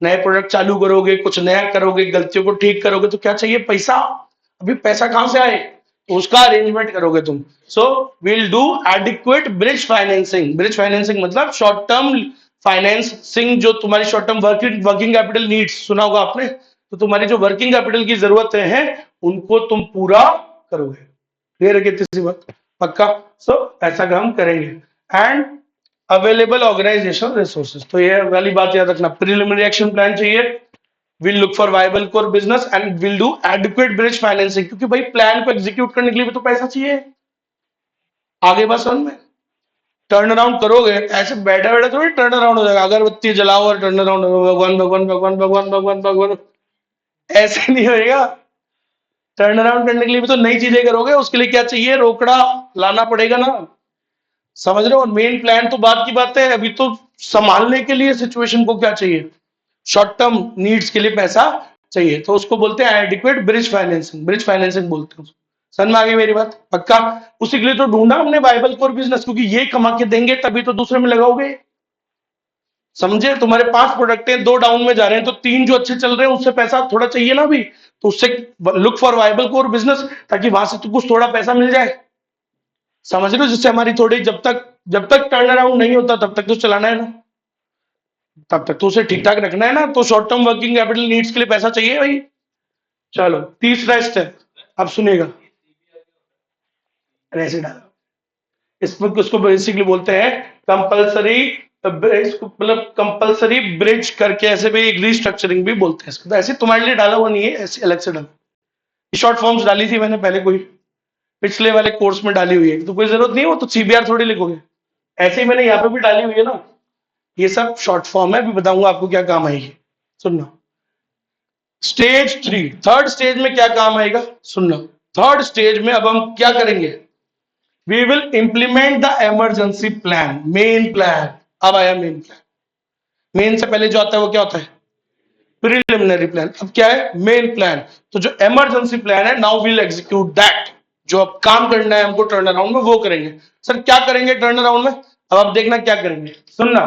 नए प्रोडक्ट चालू करोगे, कुछ नया करोगे, गलतियों को ठीक करोगे, तो क्या चाहिए? पैसा। अभी पैसा कहां से आए? तो उसका अरेंजमेंट करोगे तुम। So will do adequate bridge financing. Bridge financing मतलब शॉर्ट टर्म फाइनेंसिंग, जो तुम्हारी short term working capital needs सुना होगा आपने, तो तुम्हारी जो वर्किंग कैपिटल की जरूरतें हैं उनको तुम पूरा करोगे। क्लियर है? कितनी सी बात? पक्का? सो ऐसा काम करेंगे। एंड अवेलेबल ऑर्गेनाइजेशन रिसोर्सेज, तो ये वाली बात याद रखना, प्रीलिमिनरी एक्शन प्लान चाहिए, will look for viable core business and will do adequate bridge financing, क्योंकि भाई प्लान को एग्जीक्यूट करने के लिए भी तो पैसा चाहिए। आगे बात समझ में? टर्न अराउंड करोगे, ऐसे बैठे बैठे थोड़ी टर्न अराउंड हो जाएगा, अगरबत्ती जलाओ और टर्न अराउंड हो, भगवान भगवान भगवान भगवान भगवान भगवान, ऐसे नहीं होएगा। टर्न अराउंड करने के लिए भी तो नई चीजें करोगे, उसके लिए क्या चाहिए? रोकड़ा लाना पड़ेगा ना। समझ रहे हो? मेन प्लान तो बात की बात है, अभी तो संभालने के लिए सिचुएशन को क्या चाहिए? शॉर्ट टर्म नीड्स के लिए पैसा चाहिए, तो उसको बोलते हैं adequate bridge financing. Bridge financing बोलते हैं उसको। समझ में आ गई मेरी बात? पक्का? उसी के लिए तो ढूंढा हमने वायबल कोर बिजनेस, क्योंकि ये कमा के देंगे तभी तो दूसरे में लगाओगे। समझे? तुम्हारे 5 प्रोडक्ट हैं, 2 डाउन में जा रहे हैं, तो 3 जो अच्छे चल रहे हैं उससे पैसा थोड़ा चाहिए ना अभी, तो उससे look for viable core business, ताकि वहां से तो कुछ थोड़ा पैसा मिल जाए। समझ रहे हो? जिससे हमारी थोड़ी, जब तक टर्न अराउंड नहीं होता तब तक तो चलाना है ना, तब तक तो उसे ठीक ठाक रखना है ना। तो short term working capital needs के लिए पैसा चाहिए भाई। चलो तीसरा स्टेप, अब सुनिएगा। ऐसे डालो, इसमें उसको बेसिकली बोलते हैं कंपलसरी, मतलब कंपलसरी ब्रिज करके, ऐसे भी एक रीस्ट्रक्चरिंग भी बोलते हैं इसको। तो ऐसे तुम्हारे लिए डाला हुआ नहीं है, ऐसे अलग से डालो। शॉर्ट फॉर्म्स डाली थी मैंने पहले, कोई पिछले वाले कोर्स में डाली हुई है, तो कोई जरूरत नहीं है, वो तो सीबीआर थोड़ी लिखोगे। ऐसे ही मैंने यहाँ पे भी डाली हुई है ना, ये सब शॉर्ट फॉर्म है, अभी बताऊंगा आपको क्या काम आएगी। सुनना, स्टेज 3, थर्ड स्टेज में क्या काम आएगा सुनना। थर्ड स्टेज में अब हम क्या करेंगे? We will implement the emergency plan, main plan. अब आया मेन प्लान। मेन से पहले जो आता है वो क्या होता है? Preliminary plan. अब क्या है? Main plan. तो जो इमरजेंसी प्लान है, नाउ विल एग्जीक्यूट दैट। जो अब काम करना है हमको टर्न अराउंड में, वो करेंगे। सर क्या करेंगे टर्न अराउंड में? अब आप देखना क्या करेंगे, सुनना।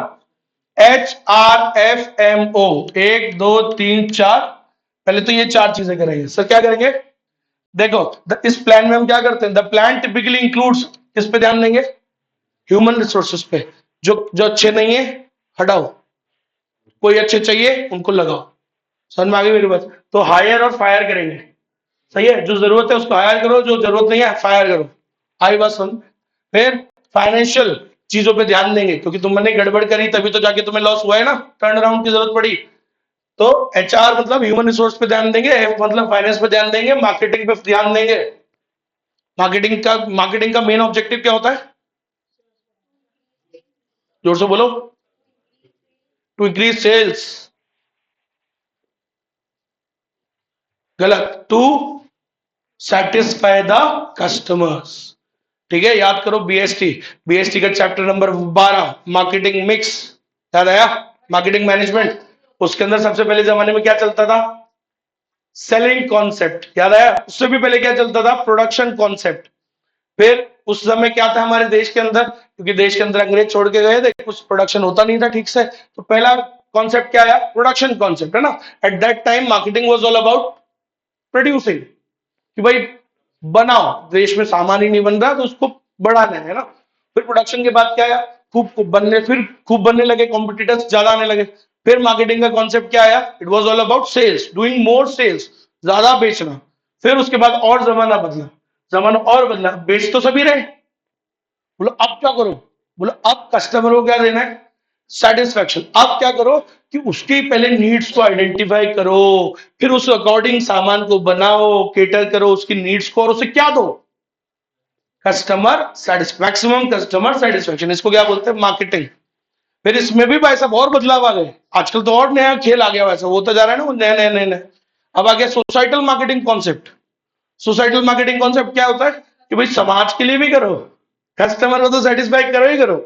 HRFMO, 1 2 3 4, पहले तो ये 4 चीजें करेंगे। सर क्या करेंगे? देखो इस प्लान में हम क्या करते हैं? द प्लान टिपिकली इंक्लूड्स, किस पे ध्यान देंगे? ह्यूमन रिसोर्सेज पे। जो जो अच्छे नहीं है हटाओ, कोई अच्छे चाहिए उनको लगाओ। समझ में आ गई मेरी बात? तो हायर और फायर करेंगे। सही है, जो जरूरत है उसको हायर करो, जो जरूरत नहीं है फायर करो। आई बात समझ। फिर फाइनेंशियल चीजों पे ध्यान देंगे, क्योंकि तुमने गड़बड़ करी तभी तो जाके तुम्हें लॉस हुआ है ना, टर्न अराउंड की जरूरत पड़ी। तो एचआर मतलब ह्यूमन रिसोर्स पे ध्यान देंगे, एफ मतलब फाइनेंस पे ध्यान देंगे, मार्केटिंग पे ध्यान देंगे। मार्केटिंग का मेन ऑब्जेक्टिव क्या होता है? जोर से बोलो। To increase sales. गलत। To satisfy the customers. ठीक है, याद करो बीएसटी। बीएसटी का चैप्टर नंबर 12 मार्केटिंग मिक्स, याद आया? Marketing management. उसके अंदर सबसे पहले जमाने में क्या चलता था? सेलिंग कॉन्सेप्ट, याद आया? उससे भी पहले क्या चलता था? Production concept. फिर उस समय क्या था हमारे देश के अंदर, क्योंकि देश के अंदर अंग्रेज छोड़ के गए थे, कुछ प्रोडक्शन होता नहीं था ठीक से, तो पहला कॉन्सेप्ट क्या आया? प्रोडक्शन कॉन्सेप्ट, है ना? At that time marketing was all about producing, कि भाई बनाओ, देश में सामान ही नहीं बन रहा तो उसको बढ़ाना है ना। फिर प्रोडक्शन के बाद क्या आया? खूब बनने लगे, कॉम्पिटिटर्स ज्यादा आने लगे। फिर मार्केटिंग का कॉन्सेप्ट क्या आया? It was all about sales, doing more sales, ज्यादा बेचना। फिर उसके बाद और जमाना बदला, जमाना और बदला, बेच तो सभी रहे, बोलो अब क्या करो? बोलो अब कस्टमर को क्या देना है? सेटिस्फेक्शन। अब क्या करो कि उसकी पहले नीड्स को आइडेंटिफाई करो, फिर उस अकॉर्डिंग सामान को बनाओ, केटर करो उसकी नीड्स को, और उसे क्या दो? Customer maximum customer satisfaction. इसको क्या बोलते हैं? मार्केटिंग। फिर इसमें भी भाई साहब और बदलाव आ गए, आजकल तो और नया खेल आ गया, वैसा होता जा रहा है ना, वो नया नया नया नया। अब आ गया societal marketing concept. Societal marketing concept क्या होता है? कि भाई समाज के लिए भी करो, कस्टमर को तो सेटिस्फाई करो ही करो।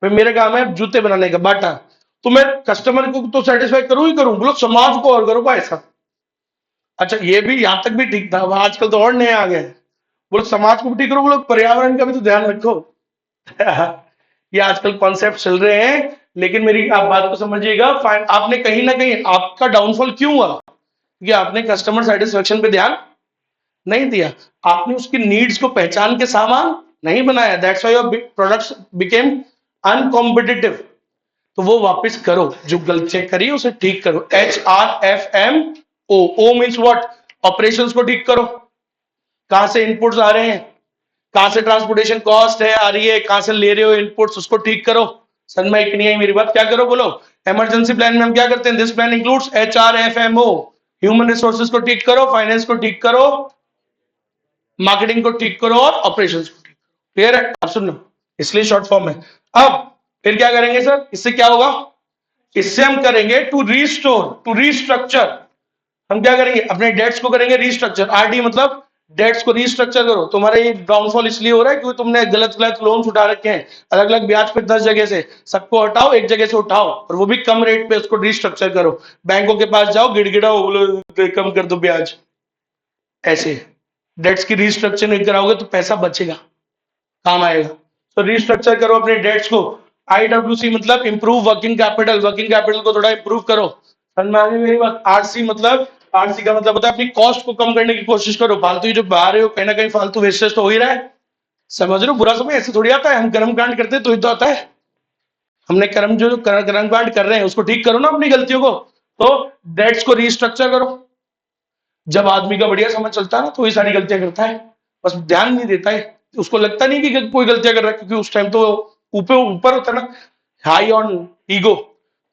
भाई मेरा काम है जूते बनाने का, बाटा, तो मैं कस्टमर को तो सेटिस्फाई करूं ही करूं, बोलो समाज को और करो भाई साहब। अच्छा ये भी यहां तक भी ठीक था, अब आजकल तो और नए आ गए, बोलो समाज को भी ठीक करो, बोलो पर्यावरण का भी तो ध्यान रखो। ये आजकल कॉन्सेप्ट चल रहे हैं, लेकिन मेरी आप बात को समझिएगा, आपने कहीं ना कहीं आपका डाउनफॉल क्यों हुआ? कि आपने कस्टमर सेटिस्फेक्शन पे ध्यान नहीं दिया, आपने उसकी नीड्स को पहचान के सामान नहीं बनाया, that's why your products became uncompetitive. तो वो वापस करो, जो गलतियां करी उसे ठीक करो। HRFMO, O means what? Operations को ठीक करो, कहां से इनपुट्स आ रहे हैं, कहां से ट्रांसपोर्टेशन कॉस्ट है आ रही है, कहां से ले रहे हो इनपुट्स, उसको ठीक करो। समझ में नहीं आई मेरी बात? क्या करो बोलो? इमरजेंसी प्लान में हम क्या करते हैं? This plan includes HRFMO, human resources को ठीक करो, फाइनेंस को ठीक करो, मार्केटिंग को ठीक करो और ऑपरेशंस को ठीक करो। क्लियर है? आप सुन लो, इसलिए शॉर्ट फॉर्म है। अब फिर क्या करेंगे सर? इससे क्या होगा? इससे हम करेंगे टू रीस्टोर, टू रीस्ट्रक्चर। हम क्या करेंगे? अपने डेट्स को करेंगे रीस्ट्रक्चर। आरडी मतलब डेट्स को रीस्ट्रक्चर करो। तुम्हारा ये डाउनफॉल इसलिए हो रहा है क्योंकि तुमने गलत गलत लोन्स उठा रखे हैं, अलग अलग ब्याज पे 10 जगह से, सबको हटाओ, एक जगह से उठाओ, और वो भी कम रेट पे उसको रीस्ट्रक्चर करो। बैंकों के पास जाओ, गिड़गिड़ाओ, बोलो कम कर दो ब्याज। ऐसे डेट्स की रीस्ट्रक्चर नहीं कराओगे तो पैसा बचेगा, काम आएगा। तो रीस्ट्रक्चर करो अपने डेट्स को। IWC मतलब improve working capital, working capital को थोड़ा इंप्रूव करो। समझ में आ गई मेरी बात? आरसी का मतलब होता है अपनी कॉस्ट को कम करने की कोशिश करो। फालतू जो बाहर रहे हो कहीं ना कहीं फालतू वेस्टेज तो हो ही रहा है, समझ रहे हो? बुरा समय ऐसे थोड़ी आता है, हम कर्म कांड करते हैं तो ही तो आता है। हमने कर्म कांड कर रहे हैं उसको ठीक करो ना, अपनी गलतियों को। तो डेट्स को रीस्ट्रक्चर करो। जब आदमी का बढ़िया समय चलता है ना तो ये सारी गलतियां करता है, बस ध्यान नहीं देता है, उसको लगता नहीं कि कोई गलतियां कर रहा है, क्योंकि उस टाइम तो ऊपर ऊपर होता है ना, हाई ऑन ईगो,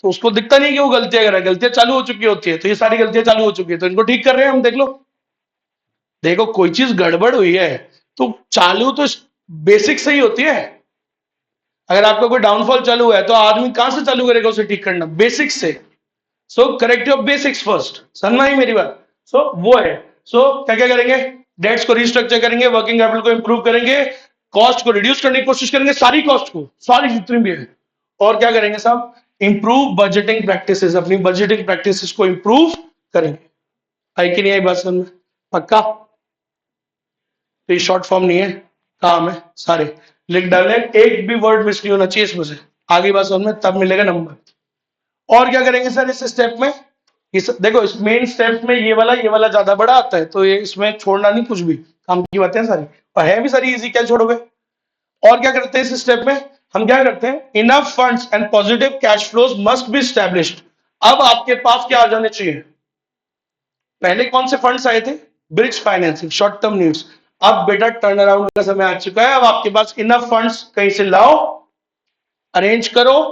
तो उसको दिखता नहीं कि वो गलतियां कर रहा है। गलतियां चालू हो चुकी होती है, तो ये सारी गलतियां चालू हो चुकी है, तो इनको ठीक कर रहे हैं हम। देख लो, देखो कोई चीज गड़बड़ हुई है तो चालू तो बेसिक से ही होती है। अगर आपका कोई डाउनफॉल चालू है तो आदमी कहां से चालू करेगा उसे ठीक करना? बेसिक से। So correct your basics first. समझ ही मेरी बात? सो वो है। सो क्या क्या करेंगे? डेट्स को रिस्ट्रक्चर करेंगे, वर्किंग कैपिटल को इंप्रूव करेंगे, कॉस्ट को रिड्यूस करने की कोशिश करेंगे, सारी कॉस्ट को, सारी जितनी भी है। और क्या करेंगे साहब? इंप्रूव बजटिंग प्रैक्टिसेस, अपनी बजटिंग प्रैक्टिसेस को इंप्रूव करेंगे। आई कि नहीं आई बात समझ में? पक्का? तो ये शॉर्ट फॉर्म नहीं है, काम है, सारे लिख डालने, एक भी वर्ड मिस नहीं होना चाहिए इसमें से। आगे बात समझ में, तब मिलेगा नंबर। और क्या करेंगे सर इस स्टेप में? देखो इस मेन स्टेप में ये वाला ज्यादा बड़ा आता है, तो ये इसमें छोड़ना नहीं, कुछ भी काम की बातें हैं सारी, और है भी सारी इजी, क्या छोड़ोगे? और क्या करते हैं इस स्टेप में? हम क्या करते हैं? Enough funds and positive cash flows must be established. अब आपके पास क्या आ जाने चाहिए? पहले कौन से फंड्स आए थे? Bridge financing, short term needs. अब बेटा टर्न अराउंड का समय आ चुका है, अब आपके पास इनफ फंड्स कहीं से लाओ, अरेंज करो,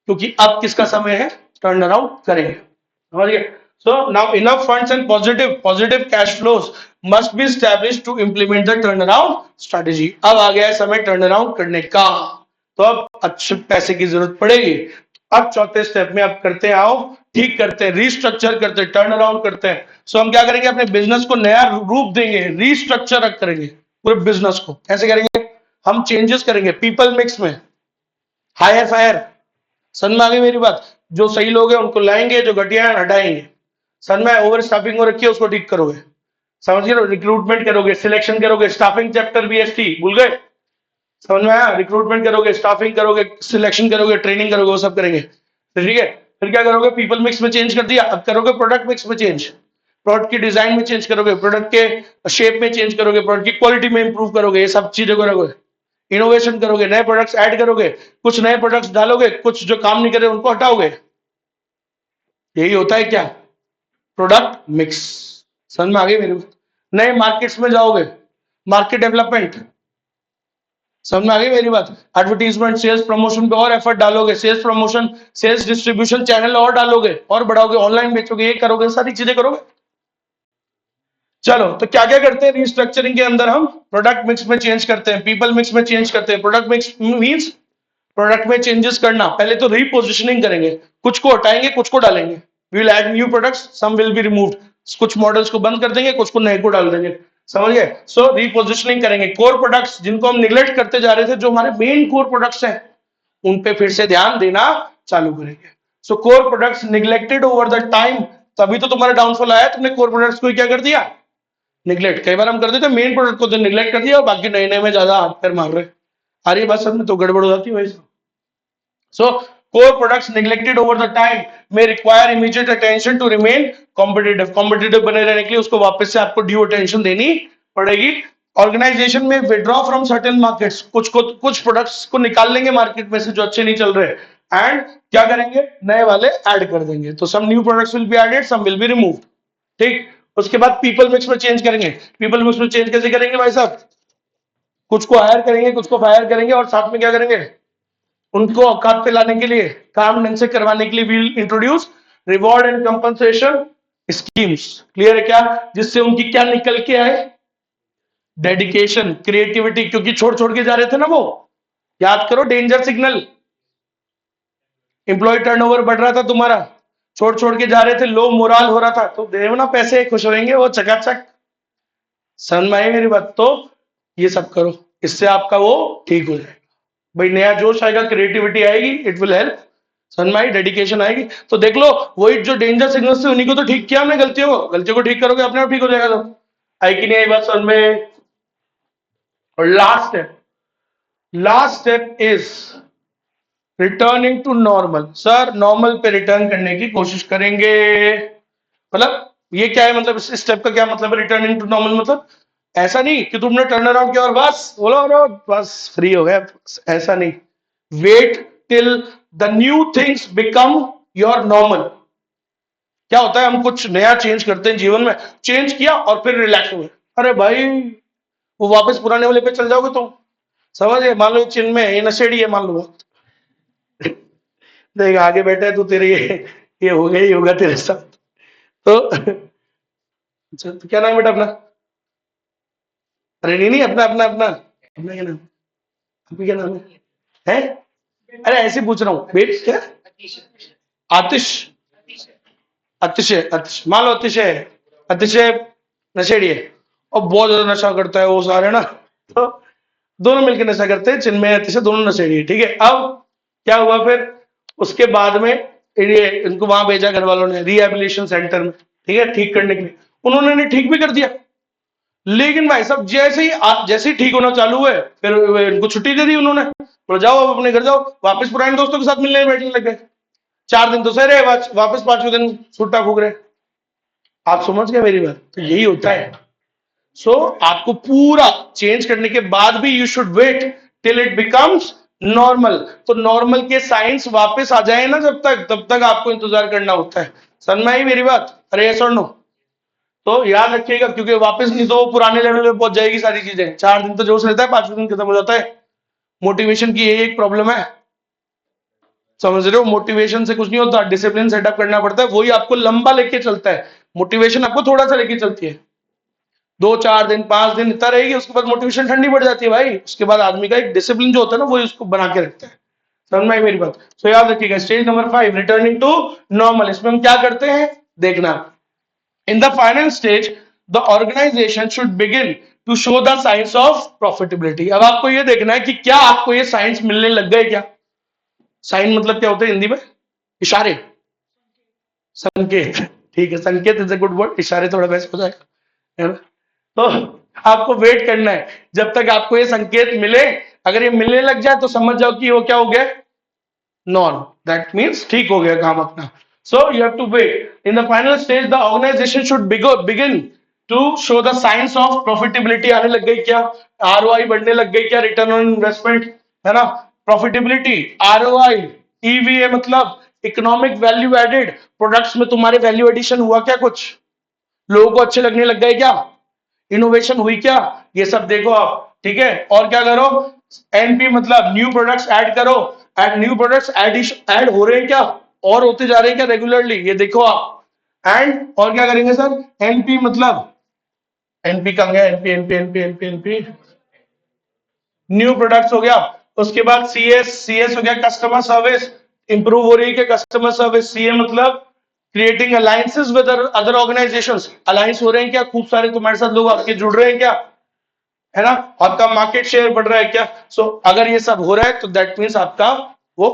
क्योंकि अब किसका समय है, टर्न अराउंड करेंगे, समझिए। So now enough funds and positive cash flows must be established to implement the turn around strategy. अब आ गया है समय टर्न अराउंड करने का, तो अब अच्छे पैसे की जरूरत पड़ेगी। अब चौथे स्टेप में अब करते हैं, आओ ठीक करते हैं, रीस्ट्रक्चर करते हैं, टर्न अराउंड करते हैं। सो हम क्या करेंगे, अपने बिजनेस को नया रूप देंगे, रीस्ट्रक्चर करेंगे पूरे बिजनेस को। कैसे करेंगे, हम चेंजेस करेंगे पीपल मिक्स में, हायर फायर, समझ में आ गई मेरी बात। जो सही लोग हैं उनको लाएंगे, जो घटिया है हटाएंगे। समझ में, ओवर स्टाफिंग हो रखी है उसको ठीक करोगे, समझ गए, रिक्रूटमेंट करोगे, सिलेक्शन करोगे, स्टाफिंग चैप्टर बीएसटी भूल गए, समझ में आया, रिक्रूटमेंट करोगे, स्टाफिंग करोगे, सिलेक्शन करोगे, ट्रेनिंग करोगे, वो सब करेंगे, ठीक है। फिर क्या करोगे, पीपल मिक्स में चेंज कर दिया, अब करोगे प्रोडक्ट मिक्स में चेंज, प्रोडक्ट की डिजाइन में चेंज करोगे, प्रोडक्ट के शेप में चेंज करोगे, प्रोडक्ट की क्वालिटी में इंप्रूव करोगे, ये सब चीजें करोगे, इनोवेशन करोगे, नए प्रोडक्ट्स ऐड करोगे, कुछ नए प्रोडक्ट्स डालोगे, कुछ जो काम नहीं कर रहे उनको हटाओगे। यही होता है क्या, प्रोडक्ट मिक्स। समझ में आ गई मेरी बात। नए मार्केट्स में जाओगे, मार्केट डेवलपमेंट, समझ में आ गई मेरी बात। एडवर्टीजमेंट, सेल्स प्रमोशन पे और एफर्ट डालोगे, sales promotion, sales distribution channel और डालोगे और बढ़ाओगे, ऑनलाइन बेचोगे, ये करोगे, सारी चीजें करोगे। चलो तो क्या क्या करते हैं रिस्ट्रक्चरिंग के अंदर, हम प्रोडक्ट मिक्स में चेंज करते हैं, पीपल मिक्स में चेंज करते हैं। प्रोडक्ट मिक्स मींस प्रोडक्ट में चेंजेस करना, पहले तो रीपोजिशनिंग करेंगे, कुछ को हटाएंगे, कुछ को डालेंगे। We will add new products, some will be removed, कुछ मॉडल्स को बंद कर देंगे, कुछ को नए को डाल देंगे, समझ गए। सो रीपोजिशनिंग करेंगे। कोर प्रोडक्ट्स जिनको हम निग्लेक्ट करते जा रहे थे, जो हमारे मेन कोर प्रोडक्ट्स हैं, उन पे फिर से ध्यान देना चालू करेंगे। So core products neglected over the time, तभी तो तुम्हारा डाउनफॉल आया, तुमने कोर प्रोडक्ट्स को क्या कर दिया, निग्लेक्ट। कई बार हम कर देते मेन प्रोडक्ट को तो निग्लेक्ट कर दिया और बाकी नए नए में ज्यादा हाथ पैर मार रहे। आ रही बात समझ में, तो गड़बड़ हो जाती है वैसे। So core products neglected over the time may require immediate attention to remain competitive. Competitive बने रहने के लिए उसको वापस से आपको ड्यू अटेंशन देनी पड़ेगी। ऑर्गेनाइजेशन में विड्रॉ फ्रॉम सर्टेन मार्केट्स, कुछ प्रोडक्ट्स को निकाल लेंगे मार्केट में से जो अच्छे नहीं चल रहे, एंड क्या करेंगे, नए वाले ऐड कर देंगे। तो some new products will be added, some will be removed, ठीक। उसके बाद पीपल मिक्स में चेंज करेंगे। पीपल मिक्स में चेंज कैसे करेंगे भाई साहब, कुछ को हायर करेंगे, कुछ को फायर करेंगे, और साथ में क्या करेंगे, उनको औकात पे लाने के लिए, काम ढंग से करवाने के लिए we'll introduce reward and compensation schemes. Clear है क्या, जिससे उनकी क्या निकल के आए, डेडिकेशन, क्रिएटिविटी, क्योंकि छोड़ छोड़ के जा रहे थे ना वो, याद करो डेंजर सिग्नल, एम्प्लॉय टर्नओवर बढ़ रहा था तुम्हारा, छोड़ छोड़ के जा रहे थे, लो मोराल हो रहा था, तो देव ना पैसे खुश होंगे वो चकाचक, समझ में आई मेरी बात। तो ये सब करो, इससे आपका वो ठीक हो जाएगा भाई, नया जोश आएगा, क्रिएटिविटी आएगी, इट विल हेल्प, समझ में आई, डेडिकेशन आएगी। तो देख लो वही जो डेंजर सिग्नल्स थे उन्हीं को तो ठीक किया हमने, गलतियों को ठीक करोगे अपने आप ठीक हो जाएगा। तो आई कि नहीं आई बात समझ में। और last step is returning to normal. Sir normal पे रिटर्न करने की कोशिश करेंगे, मतलब ये क्या है, मतलब इस स्टेप का क्या मतलब है, रिटर्निंग टू नॉर्मल मतलब ऐसा नहीं कि तुमने टर्न अराउंड किया और बस बोलो बस फ्री हो गया, ऐसा नहीं। Wait till the new things become your normal. क्या होता है, हम कुछ नया चेंज करते हैं जीवन में, चेंज किया और फिर रिलैक्स हो गए, अरे भाई वो वापस पुराने वाले पे चल जाओगे तुम, समझे। मान लो चिन्ह में ये नशेड़ी है, मान लो देख आगे बैठा है, तू तेरे ये हो गया, ही होगा तेरे साथ। तो अच्छा, तो क्या नाम है बेटा अपना, अरे नहीं अपना अपना अपना अपना क्या नाम, आपका क्या नाम है? अरे ऐसे पूछ रहा हूँ बेट, क्या आतिश, अतिशय, मान लो अतिशय नशेड़ी है और बहुत ज्यादा नशा करता है वो सारे ना, तो दोनों मिलकर नशा करते हैं, चिन्मय अतिशय दोनों नशेड़ी है, ठीक है। अब क्या हुआ फिर, उसके बाद में इनको वहां भेजा घर वालों ने रिहेबिलिटेशन सेंटर में, ठीक है, ठीक करने के लिए। उन्होंने ठीक भी कर दिया, लेकिन भाई साहब जैसे ही ठीक होना चालू हुए, फिर इनको छुट्टी दे दी उन्होंने, बोलो जाओ अब अपने घर जाओ, वापस पुराने दोस्तों के साथ मिलने बैठने लग गए। 4 दिन तो सह रहे, वापस 5वें दिन छुट्टा फूक रहे। आप समझ गए मेरी बात, तो यही होता है। सो आपको पूरा चेंज करने के बाद भी you should wait till it becomes normal. तो नॉर्मल के साइंस वापस आ जाए ना, जब तक तब तक आपको इंतजार करना होता है। समझ में आई मेरी बात, अरे यस और नो, तो याद रखिएगा, क्योंकि वापस नहीं तो वो पुराने लेवल पे पहुंच जाएगी सारी चीजें। 4 दिन तो जोश रहता है, 5वें दिन खत्म हो जाता है। मोटिवेशन की यही एक प्रॉब्लम है, समझ रहे हो? मोटिवेशन से कुछ नहीं होता, डिसिप्लिन सेटअप करना पड़ता है, वही आपको लंबा लेके चलता है। मोटिवेशन आपको थोड़ा सा लेके चलती है, 2-4 दिन 5 दिन इतना रहेगी, उसके बाद मोटिवेशन ठंडी पड़ जाती है भाई। उसके बाद आदमी का एक डिसिप्लिन जो होता है ना, वही उसको बना के रखता है। समझ में आई मेरी बात? तो याद रखिएगा, stage number 5 returning to normal. इसमें हम क्या करते हैं देखना। In the final stage the organisation should begin to show the signs of profitability. अब आपको ये देखना है कि क्या आपको ये साइंस मिलने लग गए क्या। साइन मतलब क्या होता है हिंदी में? इशारे, संकेत। ठीक है, संकेत इज अ गुड वर्ड, इशारे थोड़ा बेस्ट हो जाएगा, है ना? तो आपको वेट करना है जब तक आपको ये संकेत मिले। अगर ये मिलने लग जाए तो समझ जाओ कि वो क्या हो गया, नॉन, दैट मीन्स ठीक हो गया काम अपना। So you have to wait. In the final stage the organisation should begin to show the signs of profitability. आने लग गई क्या, आरओआई बढ़ने लग गई क्या, रिटर्न ऑन इन्वेस्टमेंट, है ना? प्रॉफिटेबिलिटी, आरओआई, ईवीए मतलब इकोनॉमिक वैल्यू एडेड, प्रोडक्ट्स में तुम्हारे वैल्यू एडिशन हुआ क्या, कुछ लोगों को अच्छे लगने लग गए क्या, इनोवेशन हुई क्या, ये सब देखो आप। ठीक है, और क्या करो, एनपी मतलब न्यू प्रोडक्ट्स ऐड करो, एंड न्यू प्रोडक्ट्स ऐड हो रहे हैं क्या, और होते जा रहे हैं क्या रेगुलरली, ये देखो आप। एंड और क्या करेंगे सर, एनपी मतलब, एनपी कहां गया, NP NP NP NP NP new products हो गया। उसके बाद सीएस हो गया, कस्टमर सर्विस इंप्रूव हो रही है, कस्टमर सर्विस। सीए मतलब creating alliances with other organisations, alliance हो रहे हैं क्या, खूब सारे तुम्हारे साथ लोग आपके जुड़ रहे हैं क्या, है ना? आपका मार्केट शेयर बढ़ रहा है क्या? सो अगर ये सब हो रहा है तो दैट मीन्स आपका वो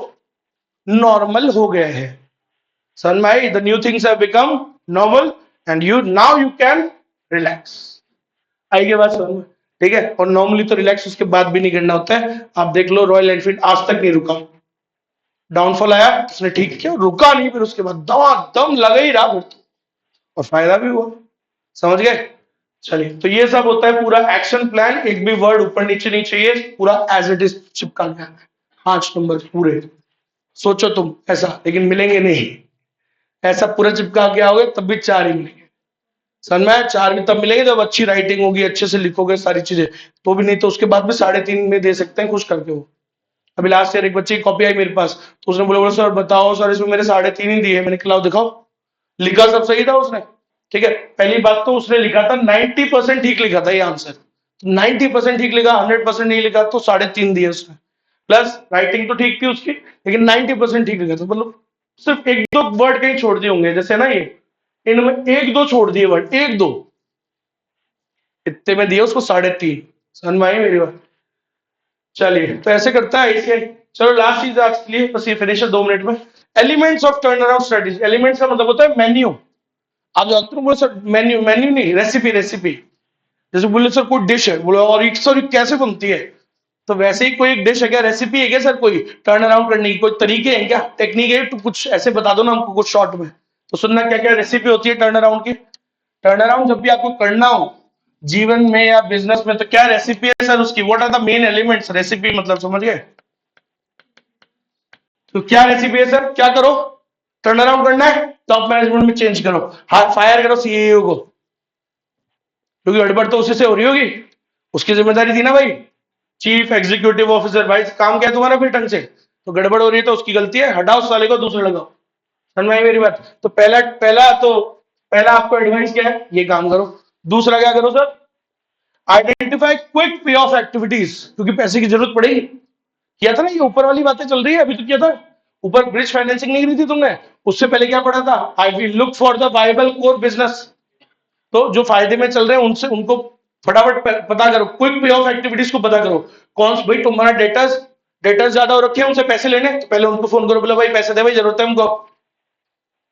नॉर्मल हो गया है। समझ में आई? The new things have become normal and you now you can relax. आइए बात समझ में? ठीक है, और नॉर्मली तो रिलैक्स उसके बाद भी नहीं करना होता है। आप देख लो रॉयल एनफील्ड आज तक नहीं रुका, डाउनफॉल आया उसने ठीक किया, रुका नहीं, फिर उसके बाद दम लगा ही रहा, और फायदा भी हुआ। समझ गए? चलिए, तो ये सब होता है पूरा एक्शन प्लान, एक भी वर्ड ऊपर नीचे नहीं चाहिए, पूरा एज इट इज चिपका गया है। 5 नंबर पूरे, सोचो तुम ऐसा, लेकिन मिलेंगे नहीं। ऐसा पूरा चिपका के आओगे तब भी 4 ही मिलेंगे। समझ में? 4 भी तब मिलेंगे जब अच्छी राइटिंग होगी, अच्छे से लिखोगे सारी चीजें, तो भी नहीं तो उसके बाद भी 3.5 में दे सकते हैं खुश करके वो। अभी लास्ट ईयर एक बच्चे की कॉपी आई मेरे पास, तो उसने बोला सर बताओ सर इसमें मेरे 3.5 ही दिए। मैंने कहा दिखाओ, लिखा सब सही था उसने। ठीक है, पहली बात तो उसने लिखा था 90% ठीक लिखा था ये आंसर, 90% ठीक लिखा, 100% नहीं लिखा, तो 3.5 दिए उसने। प्लस राइटिंग तो ठीक थी उसकी, लेकिन 90% ठीक लिखा था, मतलब सिर्फ 1-2 वर्ड कहीं छोड़ दिए होंगे, जैसे ना ये इनमें 1-2 छोड़ दिए वर्ड, 1-2, इतने में दिए उसको 3.5। समझ में आई मेरी बात? चलिए, तो ऐसे करता है इसे। चलो लास्ट चीज आज के लिए, बस ये फिनिश है 2 मिनट में। Elements of turn around strategy. Elements का मतलब होता है मेन्यू। आप जानते हो, बोले सर मेन्यू, मेन्यू नहीं, रेसिपी, रेसिपी। जैसे बोले सर कोई डिश है, बोले और एक सर कैसे बनती है, तो वैसे ही कोई एक डिश है क्या, रेसिपी है क्या सर, कोई टर्न अराउंड करने की कोई तरीके हैं क्या, टेक्निक है, तो कुछ ऐसे बता दो ना हमको कुछ शॉर्ट में। तो सुनना क्या क्या रेसिपी होती है टर्न अराउंड की। टर्न अराउंड जब भी आपको करना हो जीवन में या बिजनेस में, तो क्या रेसिपी है सर उसकी, what are the main elements, recipe मतलब समझ गए? तो क्या रेसिपी है सर, क्या करो, टर्न अराउंड करना है, टॉप मैनेजमेंट में चेंज करो, फायर करो सीईओ को, क्योंकि गड़बड़ तो उसी से हो रही होगी, उसकी जिम्मेदारी थी ना भाई, चीफ एग्जीक्यूटिव ऑफिसर। भाई काम क्या है तुम्हारा फिर ढंग से, तो गड़बड़ हो रही है तो उसकी गलती है, हटाओ साले को, दूसरा लगाओ। समझ में आई मेरी बात? तो पहला आपको एडवाइस क्या है, ये काम करो। दूसरा क्या करो सर, आइडेंटिफाई क्विक पे ऑफ एक्टिविटीज, क्योंकि पैसे की जरूरत पड़ेगी। किया था ना, ये ऊपर वाली बातें चल रही है, अभी तो किया था ऊपर, ब्रिज फाइनेंसिंग नहीं करी थी तुमने, उससे पहले क्या पढ़ा था, I will look for the viable core business. तो जो फायदे में चल रहे हैं उनसे उनको फटाफट पता करो, क्विक पे ऑफ एक्टिविटीज को पता करो। कौन भाई तुम्हारा डेटर्स ज्यादा हो रखे हैं, उनसे पैसे लेने, तो पहले उनको फोन करो, बोले भाई पैसे दे, भाई जरूरत है हमको।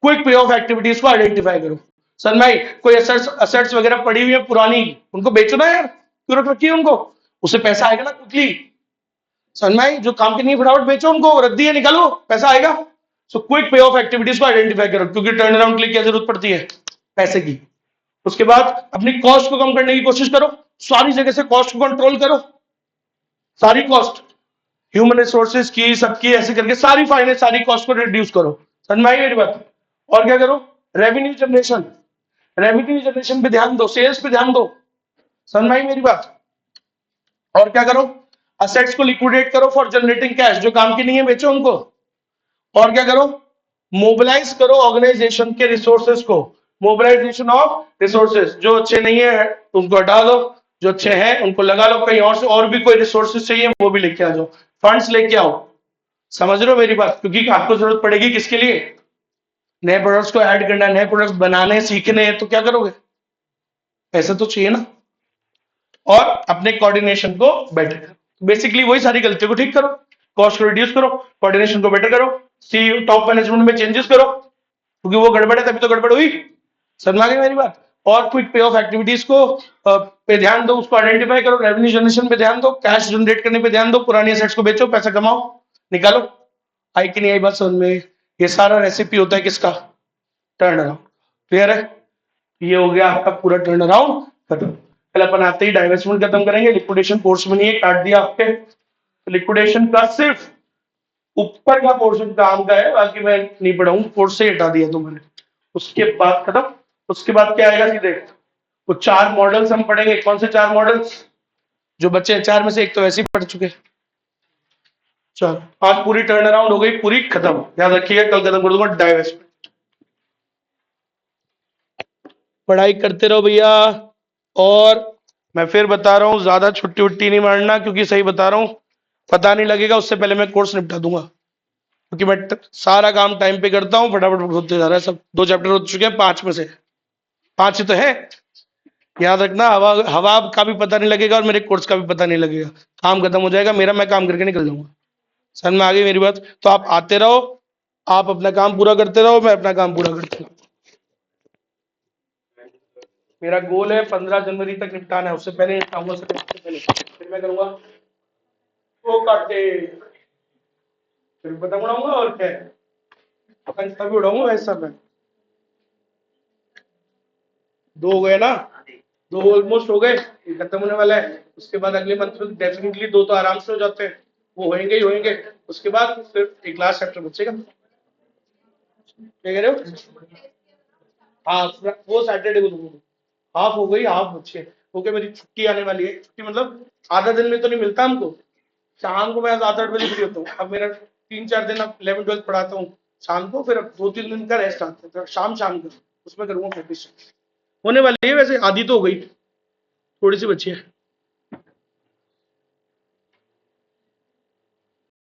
क्विक पे ऑफ एक्टिविटीज को आइडेंटिफाई करो। सन भाई कोई असेट्स वगैरह पड़ी हुई है पुरानी, उनको बेचो ना यार, क्यों रख रखी है उनको, उससे पैसा आएगा ना क्विकली। सन भाई जो काम के नहीं फटाफट बेचो उनको, रख दिए निकालो, पैसा आएगा। सो क्विक पे ऑफ एक्टिविटीज को आइडेंटिफाई करो, क्योंकि टर्न अराउंड के लिए क्या जरूरत पड़ती है, पैसे की। उसके बाद अपनी कॉस्ट को कम करने की कोशिश करो, सारी जगह से कॉस्ट को कंट्रोल करो, सारी कॉस्ट, ह्यूमन रिसोर्सेज की, सबकी, ऐसे करके सारी फाइनेंस, सारी कॉस्ट को रिड्यूस करो। समझ में आई मेरी बात? और क्या करो, रेवेन्यू जनरेशन। रेवेन्यू जनरेशन पे ध्यान दो, सेल्स पे ध्यान दो, समझ में आई मेरी बात। और क्या करो, असेट्स को लिक्विडेट करो फॉर जनरेटिंग कैश, जो काम की नहीं है बेचो उनको। और क्या करो, मोबिलाइज करो ऑर्गेनाइजेशन के रिसोर्सेज को, मोबिलाइजेशन ऑफ रिसोर्सेज, जो अच्छे नहीं है उनको हटा दो, जो अच्छे हैं उनको लगा लो कहीं और से, और भी कोई रिसोर्सेज चाहिए वो भी लेके आ जाओ, फंड्स लेके आओ। समझ रहे हो मेरी बात, क्योंकि आपको जरूरत पड़ेगी किसके लिए, नए प्रोडक्ट्स को ऐड करना है, नए प्रोडक्ट्स बनाने सीखने हैं, तो क्या करोगे, पैसा तो चाहिए ना। और अपने कोऑर्डिनेशन को बेटर करो, बेसिकली वही सारी गलतियों को ठीक करो, कॉस्ट को रिड्यूस करो, कोऑर्डिनेशन को बेटर करो, सी टॉप मैनेजमेंट में चेंजेस करो, क्योंकि वो गड़बड़ है तभी तो गड़बड़ हुई। समझ आ गई मेरी बात। और क्विक पे ऑफ एक्टिविटीज को पे ध्यान दो, उसको आइडेंटिफाई करो, रेवेन्यू जनरेशन पे ध्यान दो, कैश जनरेट करने पे ध्यान दो, पुरानी एसेट्स को बेचो, पैसा कमाओ, निकालो। आई कि नहीं आई बात समझ में, ये सारा रेसिपी होता है किसका, टर्न अराउंड। क्लियर है, ये हो गया आपका पूरा टर्न अराउंड खत्म। कल अपन आते ही डाइवेस्टमेंट खत्म करेंगे, लिक्विडेशन कोर्स में नहीं है, काट दिया आपके, लिक्विडेशन का सिर्फ ऊपर का पोर्शन काम का है, बाकी मैं नहीं पढ़ाऊं, कोर्स से हटा दिया तुमने। उसके बाद खत्म, उसके बाद क्या आएगा सीधे, वो 4 मॉडल्स हम पढ़ेंगे। कौन से 4 मॉडल्स, जो बच्चे हैं 4 में से एक तो वैसे ही पढ़ चुके। चलो आज पूरी टर्न अराउंड हो गई, पूरी खत्म, याद रखिएगा, कल खत्म कर दूंगा डाइवेस्टमेंट। पढ़ाई करते रहो भैया, और मैं फिर बता रहा हूं ज्यादा छुट्टी उट्टी नहीं मारना, क्योंकि सही बता रहा हूं पता नहीं लगेगा, उससे पहले मैं कोर्स निपटा दूंगा, क्योंकि मैं सारा काम टाइम पे करता हूँ, फटाफट होते जा रहा है सब। 2 चैप्टर हो चुके हैं 5 में से, 5 ही तो है, याद रखना। हवा हवा का भी पता नहीं लगेगा और मेरे कोर्स का भी पता नहीं लगेगा, काम खत्म हो जाएगा मेरा, मैं काम करके निकल जाऊंगा। समझ में आ गई मेरी बात। तो आप आते रहो, आप अपना काम पूरा करते रहो, मैं अपना काम पूरा करता रहूं। मेरा गोल है 15 जनवरी तक निपटाना है, उससे पहले निपटाऊंगा, उससे पहले फिर मैं करूंगा वो काटे, फिर पतंग उड़ाऊंगा, और क्या है, पतंग तभी उड़ाऊंगा ऐसा मैं। 2 हो गए ना, 2 ऑलमोस्ट हो गए, ये खत्म होने वाला है। उसके बाद अगले मंथ में डेफिनेटली 2 तो आराम से हो जाते हैं, वो होंगे ही होंगे। उसके बाद सिर्फ एक लास्ट चैप्टर बचेगा। क्या कह रहे हो, हाँ वो सैटरडे को दूंगा, हाफ हो गई, हाफ बची है। ओके, मेरी छुट्टी आने वाली है, छुट्टी मतलब आधा दिन में तो नहीं मिलता हमको, शाम को मैं 7-8 बजे फ्री होता हूँ। अब मेरा 3-4 दिन अब 11-12 पढ़ाता हूँ शाम को, फिर अब 2-3 दिन का रेस्ट आता है, तो शाम का उसमें करूंगा प्रैक्टिस। होने वाली है वैसे, आधी तो हो गई, थोड़ी सी बची है।